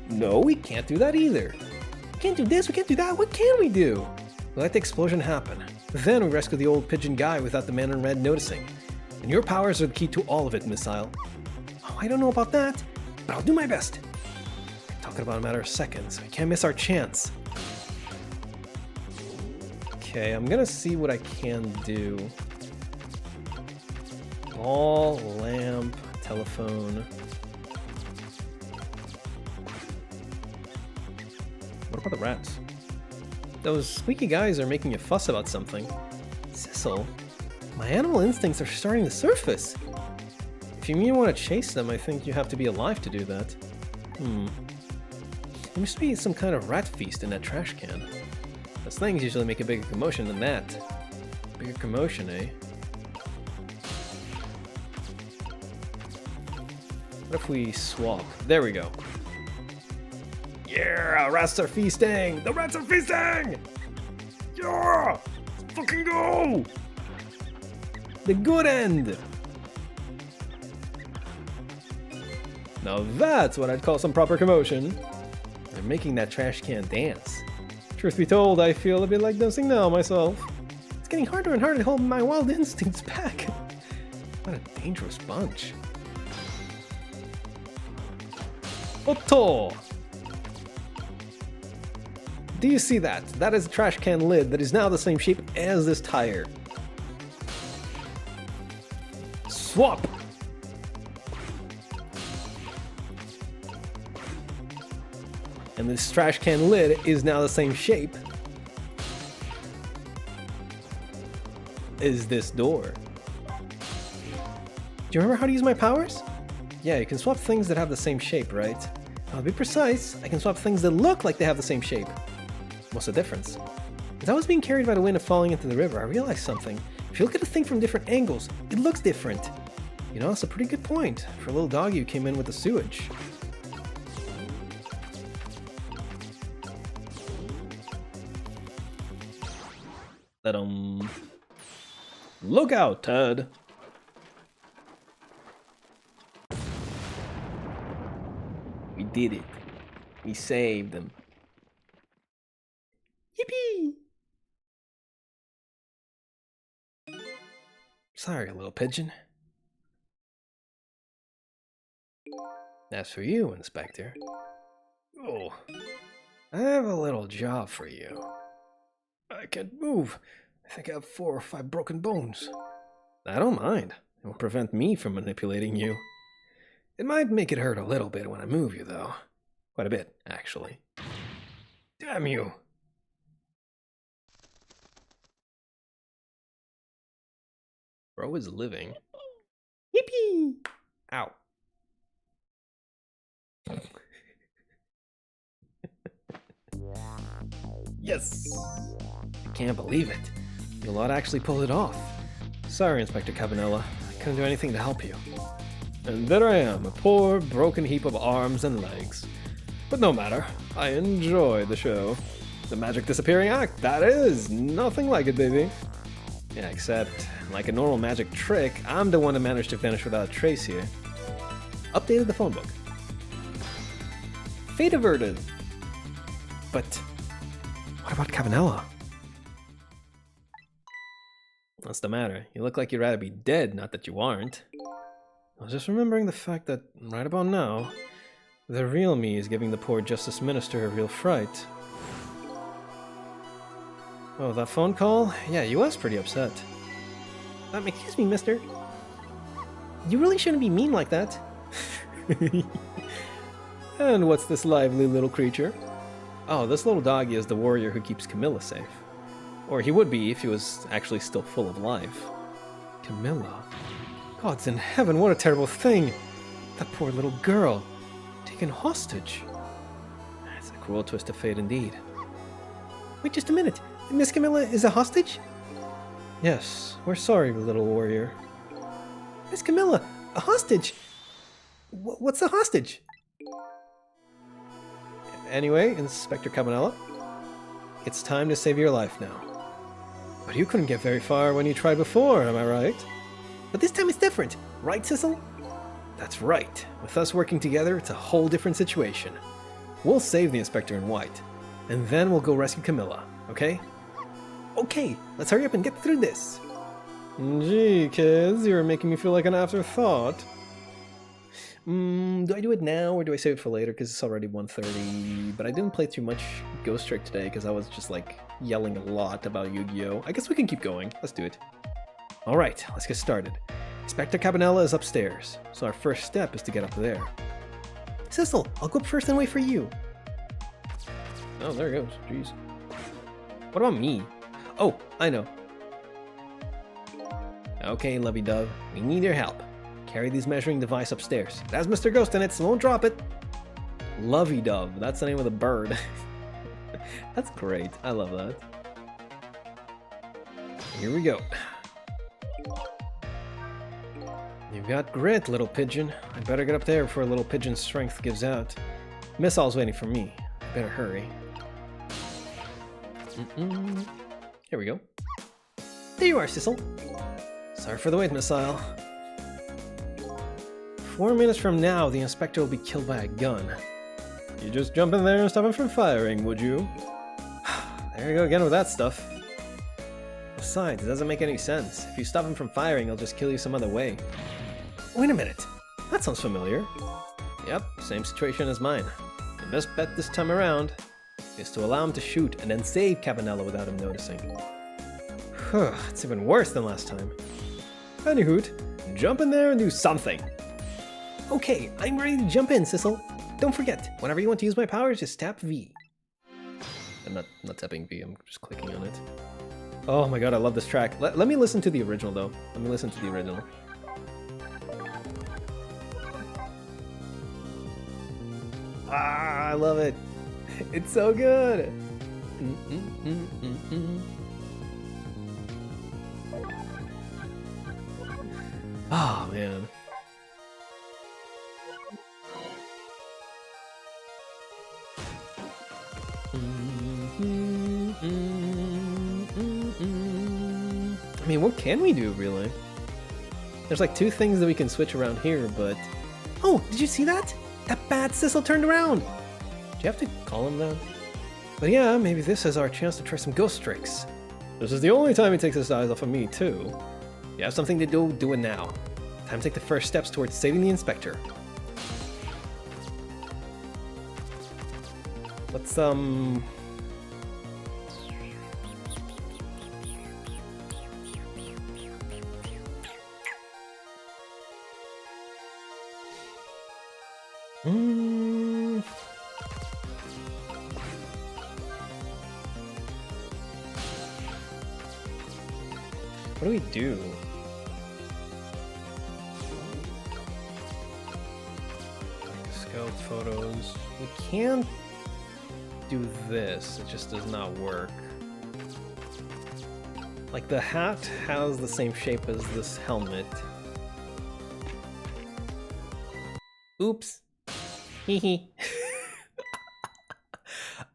No, we can't do that either. We can't do this, we can't do that, what can we do? We let the explosion happen. Then we rescue the old pigeon guy without the man in red noticing. And your powers are the key to all of it, Missile. Oh, I don't know about that, but I'll do my best. I'm talking about a matter of seconds. We can't miss our chance. Okay, I'm gonna see what I can do. Ball, lamp, telephone. What about the rats? Those squeaky guys are making a fuss about something. Sissel, my animal instincts are starting to surface. If you mean you want to chase them, I think you have to be alive to do that. There must be some kind of rat feast in that trash can. Those things usually make a bigger commotion than that. Bigger commotion, eh? What if we swap? There we go. Yeah, rats are feasting! The rats are feasting! Yeah! Let's fucking go! The good end! Now that's what I'd call some proper commotion. They're making that trash can dance. Truth be told, I feel a bit like dancing now myself. It's getting harder and harder to hold my wild instincts back. What a dangerous bunch. Otto! Do you see that? That is a trash can lid that is now the same shape as this tire. Swap! And this trash can lid is now the same shape as this door. Do you remember how to use my powers? Yeah, you can swap things that have the same shape, right? I'll be precise, I can swap things that look like they have the same shape. What's the difference? As I was being carried by the wind and falling into the river, I realized something. If you look at a thing from different angles, it looks different. You know, that's a pretty good point for a little doggy who came in with the sewage. Look out, Ted! did it. We saved them. Yippee! Sorry, little pigeon. As for you, Inspector. Oh, I have a little job for you. I can't move. I think I have 4 or 5 broken bones. I don't mind. It won't prevent me from manipulating you. It might make it hurt a little bit when I move you, though. Quite a bit, actually. Damn you! Bro is living. Yippee! Ow. Yes! I can't believe it. Your lot actually pulled it off. Sorry, Inspector Cabanela. I couldn't do anything to help you. And there I am, a poor, broken heap of arms and legs. But no matter, I enjoyed the show. The magic disappearing act, that is! Nothing like it, baby. Yeah, except, like a normal magic trick, I'm the one that managed to vanish without a trace here. Updated the phone book. Fate averted. But what about Cabanela? What's the matter? You look like you'd rather be dead, not that you aren't. I was just remembering the fact that, right about now, the real me is giving the poor Justice Minister a real fright. Oh, that phone call? Yeah, you was pretty upset. Excuse me, mister. You really shouldn't be mean like that. And what's this lively little creature? Oh, this little doggy is the warrior who keeps Camilla safe. Or he would be if he was actually still full of life. Camilla? Gods in heaven, what a terrible thing! That poor little girl, taken hostage. That's a cruel twist of fate indeed. Wait just a minute. Miss Camilla is a hostage? Yes, we're sorry, little warrior. Miss Camilla, a hostage? What's a hostage? Anyway, Inspector Cabanela, it's time to save your life now. But you couldn't get very far when you tried before, am I right? But this time it's different, right, Sissel? That's right. With us working together, it's a whole different situation. We'll save the Inspector in white, and then we'll go rescue Camilla, okay? Okay, let's hurry up and get through this. Gee, kids, you're making me feel like an afterthought. Do I do it now or do I save it for later because it's already 1:30? But I didn't play too much Ghost Trick today because I was just like yelling a lot about Yu-Gi-Oh! I guess we can keep going. Let's do it. Alright, let's get started. Inspector Cabanela is upstairs, so our first step is to get up there. Sissel, I'll go up first and wait for you. Oh, there it goes. Jeez. What about me? Oh, I know. Okay, Lovey-Dove, we need your help. Carry this measuring device upstairs. It has Mr. Ghost in it, so won't drop it. Lovey-Dove, that's the name of the bird. That's great, I love that. Here we go. You've got grit, little pigeon. I'd better get up there before little pigeon's strength gives out. Missile's waiting for me. I better hurry. Here we go. There you are, Sissel. Sorry for the wait, Missile. 4 minutes from now, the Inspector will be killed by a gun. You just jump in there and stop him from firing, would you? There you go again with that stuff. Besides, it doesn't make any sense. If you stop him from firing, he'll just kill you some other way. Wait a minute. That sounds familiar. Yep, same situation as mine. The best bet this time around is to allow him to shoot and then save Cabanela without him noticing. It's even worse than last time. Anyhoot, jump in there and do something. Okay, I'm ready to jump in, Sissel. Don't forget, whenever you want to use my powers, just tap V. I'm not tapping V, I'm just clicking on it. Oh my god, I love this track. Let me listen to the original, though. Let me listen to the original. Ah, I love it. It's so good. Oh, man. I mean, what can we do, really? There's like 2 things that we can switch around here, but... Oh, did you see that? That bad Sissel turned around! Do you have to call him that? But yeah, maybe this is our chance to try some ghost tricks. This is the only time he takes his eyes off of me, too. You have something to do, do it now. Time to take the first steps towards saving the inspector. Let's, what do we do? Scout photos. We can't do this. It just does not work. Like, the hat has the same shape as this helmet. Oops. Hehe.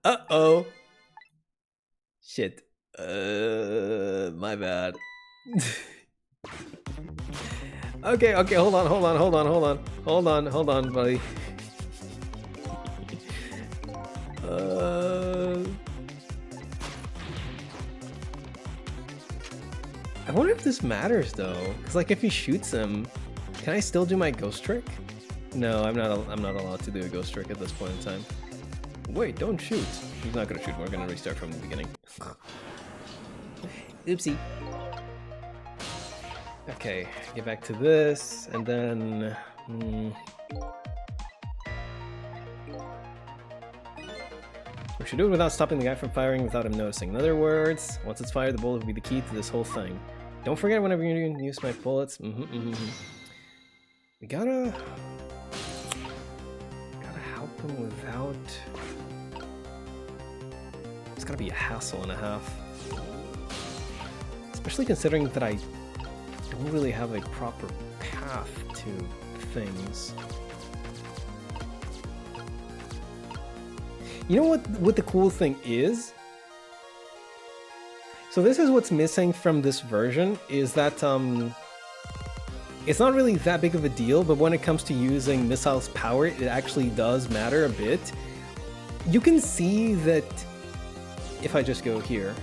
Uh-oh. Shit. My bad. Okay, hold on, buddy. I wonder if this matters though, because like if he shoots him, can I still do my ghost trick? No, I'm not allowed to do a ghost trick at this point in time. Wait, don't shoot. He's not gonna shoot. We're gonna restart from the beginning. Oopsie. Okay, get back to this, and then... We should do it without stopping the guy from firing without him noticing. In other words, once it's fired, the bullet will be the key to this whole thing. Don't forget whenever you use my bullets. We gotta help him without... It's gotta be a hassle and a half. Especially considering that I don't really have a proper path to things. You know what the cool thing is? So this is what's missing from this version, is that it's not really that big of a deal, but when it comes to using Missile's power, it actually does matter a bit. You can see that if I just go here,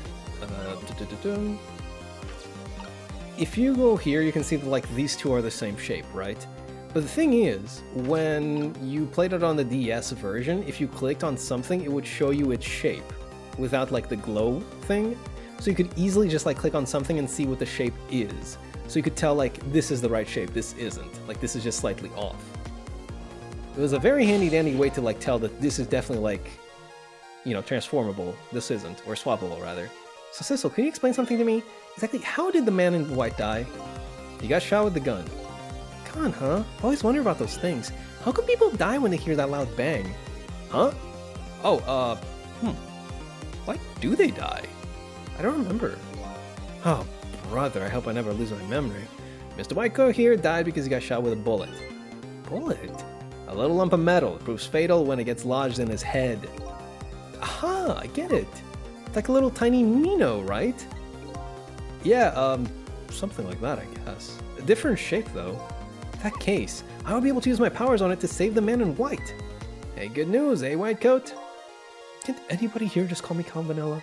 if you go here, you can see that like these two are the same shape, right? But the thing is, when you played it on the DS version, if you clicked on something, it would show you its shape without like the glow thing. So you could easily just like click on something and see what the shape is. So you could tell like this is the right shape, this isn't. Like this is just slightly off. It was a very handy dandy way to like tell that this is definitely like, you know, transformable, this isn't, or swappable rather. So Sissel, can you explain something to me? Exactly how did the man in white die? He got shot with the gun. Gun, huh? I always wonder about those things. How come people die when they hear that loud bang? Huh? Oh, why do they die? I don't remember. Oh, brother, I hope I never lose my memory. Mr. Whitecoat here died because he got shot with a bullet. Bullet? A little lump of metal. It proves fatal when it gets lodged in his head. Aha, I get it. It's like a little tiny Mino, right? Yeah, something like that, I guess. A different shape, though. In that case, I will be able to use my powers on it to save the man in white. Hey, good news, eh, Whitecoat? Can't anybody here just call me Calm Vanilla?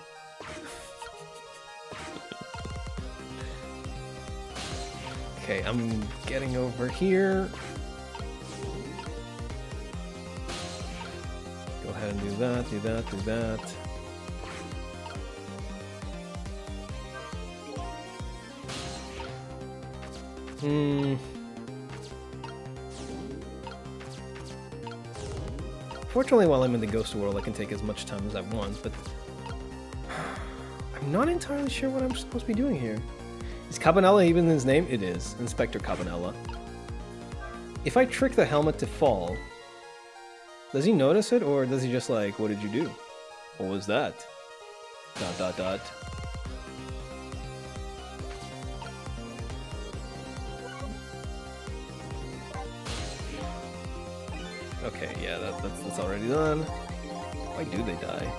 Okay, I'm getting over here. Go ahead and do that, do that, do that. Fortunately, while I'm in the ghost world, I can take as much time as I want, but I'm not entirely sure what I'm supposed to be doing here. Is Cabanela even his name? It is. Inspector Cabanela. If I trick the helmet to fall, does he notice it, or does he just like, what did you do? What was that? ... Okay, yeah, that's already done. Why do they die?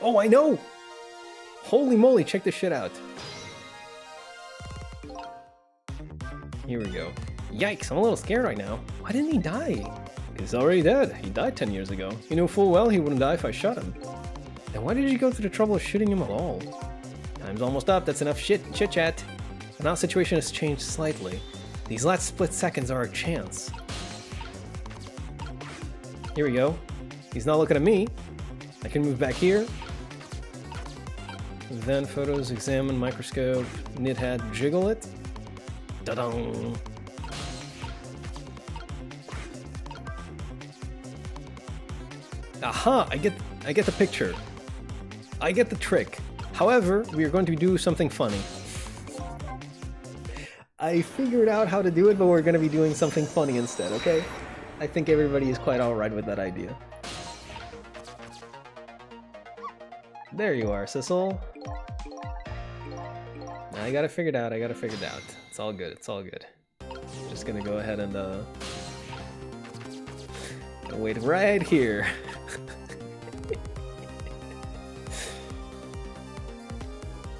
Oh, I know! Holy moly, check this shit out. Here we go. Yikes, I'm a little scared right now. Why didn't he die? He's already dead. He died 10 years ago. You knew full well he wouldn't die if I shot him. Then why did you go through the trouble of shooting him at all? Time's almost up. That's enough chit-chat. Now the situation has changed slightly. These last split seconds are our chance. Here we go. He's not looking at me. I can move back here. Then photos, examine, microscope, knit hat, jiggle it. Da-dong. Aha! I get the picture. I get the trick. However, we are going to do something funny. I figured out how to do it, but we're going to be doing something funny instead, okay? I think everybody is quite alright with that idea. There you are, Sissel. I got it figured out, It's all good, it's all good. Just gonna go ahead and wait right here.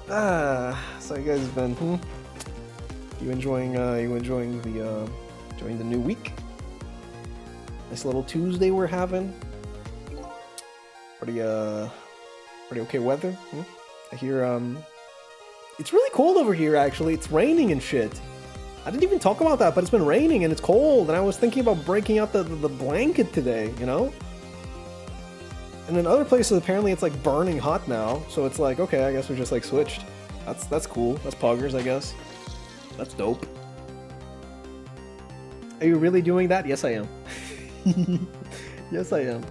So you guys have been, You enjoying the new week? Nice little Tuesday we're having. Pretty okay weather. I hear it's really cold over here actually. It's raining and shit. I didn't even talk about that, but it's been raining and it's cold, and I was thinking about breaking out the blanket today, you know? And in other places apparently it's like burning hot now, so it's like, okay, I guess we just like switched. That's cool. That's poggers, I guess. That's dope. Are you really doing that? Yes, I am. Yes, I am.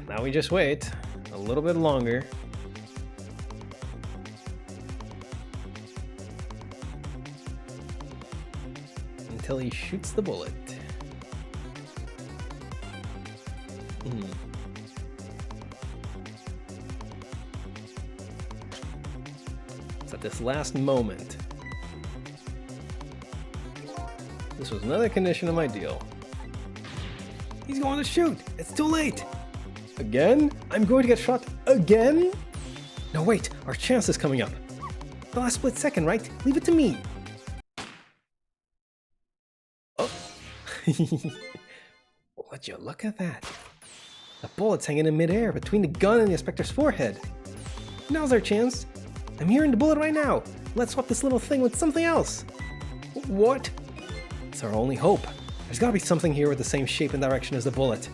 Now we just wait a little bit longer. Until he shoots the bullet. It's at this last moment. This was another condition of my deal. He's going to shoot! It's too late! Again? I'm going to get shot again? No, wait, our chance is coming up. The last split second, right? Leave it to me! Oh. Would you look at that? The bullet's hanging in midair between the gun and the inspector's forehead. Now's our chance. I'm hearing the bullet right now. Let's swap this little thing with something else. What? It's our only hope. There's gotta be something here with the same shape and direction as the bullet.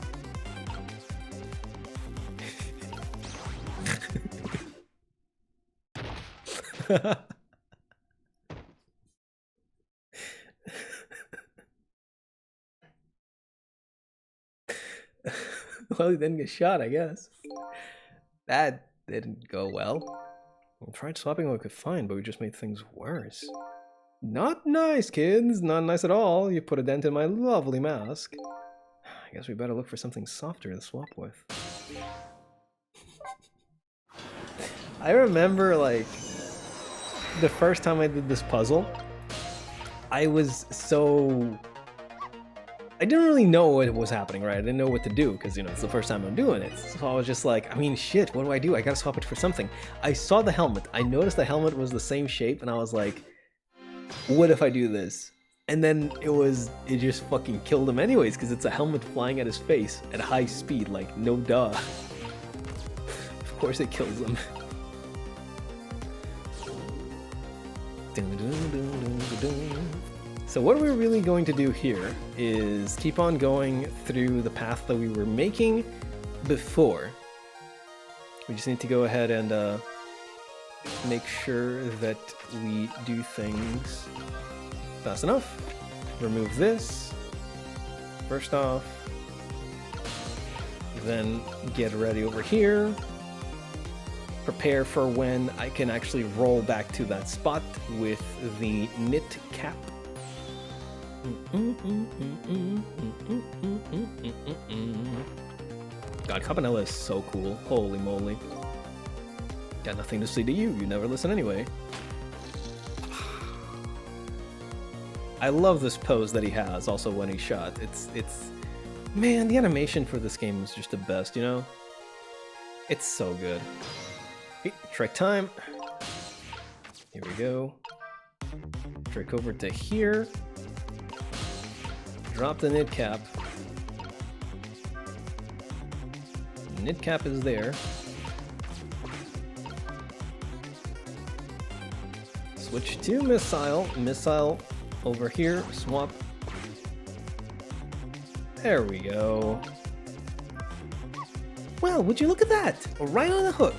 Well, he didn't get shot, I guess. That didn't go well. We tried swapping what we could find, but we just made things worse. Not nice, kids. Not nice at all. You put a dent in my lovely mask. I guess we better look for something softer to swap with. I remember, like, the first time I did this puzzle, I was so... I didn't really know what was happening, right? I didn't know what to do, because, you know, it's the first time I'm doing it. So I was just like, I mean, shit, what do? I gotta swap it for something. I saw the helmet. I noticed the helmet was the same shape, and I was like, what if I do this? And then it just fucking killed him anyways, because it's a helmet flying at his face at high speed, like, no duh. Of course it kills him. So what we're really going to do here is keep on going through the path that we were making before. We just need to go ahead and make sure that we do things fast enough. Remove this first off, then get ready over here. Prepare for when I can actually roll back to that spot with the knit cap. God, Cabanela is so cool. Holy moly. Got nothing to say to you. You never listen anyway. I love this pose that he has also when he shot. It's man, the animation for this game is just the best, you know? It's so good. Hey, trick time. Here we go. Trick over to here. Drop the nid cap. Nid cap is there. Switch to missile. Missile over here. Swap. There we go. Well, would you look at that? Right on the hook.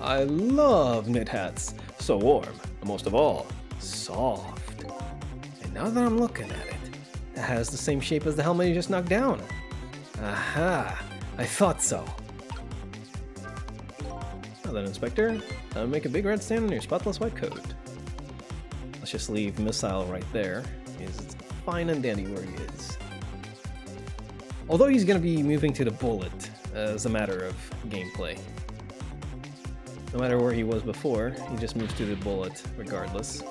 I love knit hats. So warm, and most of all, soft. And now that I'm looking at it, it has the same shape as the helmet you just knocked down. Aha, I thought so. Now then, Inspector, make a big red stand on your spotless white coat. Let's just leave Missile right there. He's fine and dandy where he is. Although he's going to be moving to the bullet as a matter of gameplay. No matter where he was before, he just moves to the bullet regardless.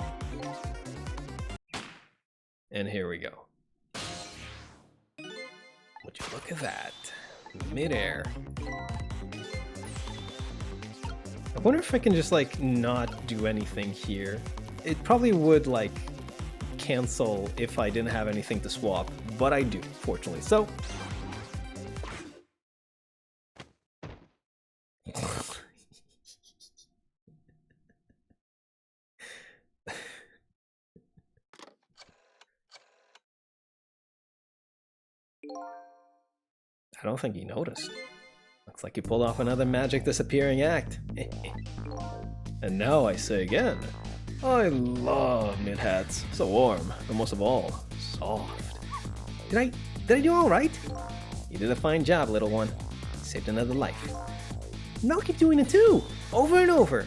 And here we go. Would you look at that? Mid-air. I wonder if I can just like not do anything here. It probably would like cancel if I didn't have anything to swap, but I do, fortunately. So I don't think he noticed. Looks like he pulled off another magic disappearing act. And now I say again, I love knit hats. So warm, but most of all, soft. Did I do all right? You did a fine job, little one. Saved another life. And I'll keep doing it too, over and over.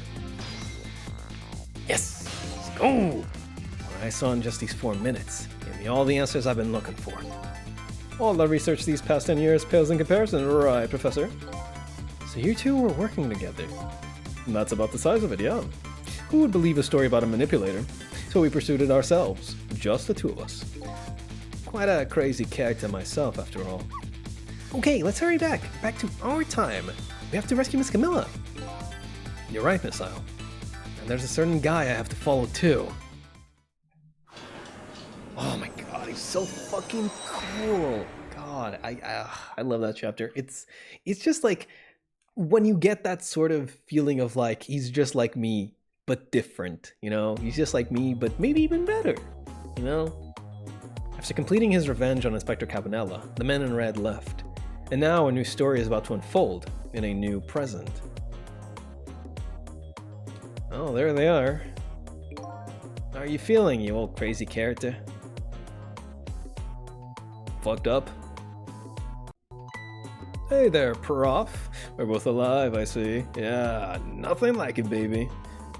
Yes, let's go. What I saw in just these 4 minutes gave me all the answers I've been looking for. All the research these past 10 years pales in comparison, right, Professor? So you two were working together. And that's about the size of it, yeah. Who would believe a story about a manipulator? So we pursued it ourselves, just the two of us. Quite a crazy character myself, after all. Okay, let's hurry back to our time. We have to rescue Miss Camilla. You're right, Missile. And there's a certain guy I have to follow too. Oh my god, he's so fucking cool. God, I love that chapter. It's just like when you get that sort of feeling of like he's just like me but different, you know? He's just like me but maybe even better, you know? After completing his revenge on Inspector Cabanela, the men in red left. And now a new story is about to unfold in a new present. Oh, there they are. How are you feeling, you old crazy character? Fucked up? Hey there, Prof. We're both alive, I see. Yeah, nothing like it, baby.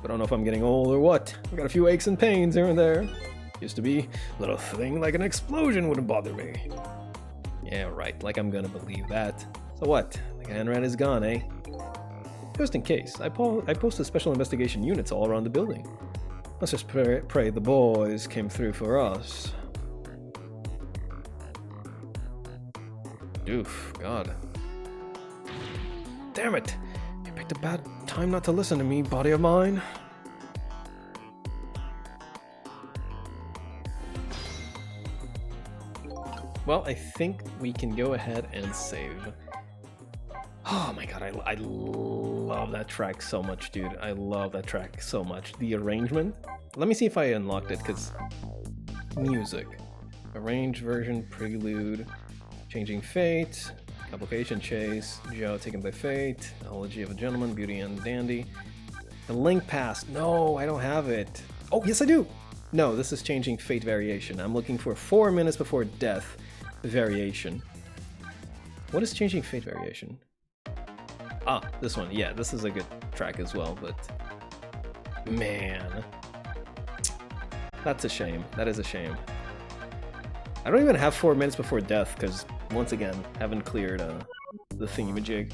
But I don't know if I'm getting old or what. I got a few aches and pains here and there. Used to be, a little thing like an explosion wouldn't bother me. Yeah, right, like I'm gonna believe that. So what? The guy in red is gone, eh? Just in case, I posted special investigation units all around the building. Let's just pray the boys came through for us. Oof, God. Damn it! You picked a bad time not to listen to me, body of mine. Well, I think we can go ahead and save. Oh my god, I love that track so much, dude. I love that track so much. The arrangement. Let me see if I unlocked it, because... Music. Arranged version, prelude, changing fate, complication chase, Joe taken by fate, elegy of a gentleman, beauty and dandy. The link pass. No, I don't have it. Oh, yes I do! No, this is changing fate variation. I'm looking for 4 minutes before death variation. What is changing fate variation? Ah, this one. Yeah, this is a good track as well, but... Man. That's a shame. That is a shame. I don't even have 4 minutes before death, because, once again, haven't cleared the thingamajig.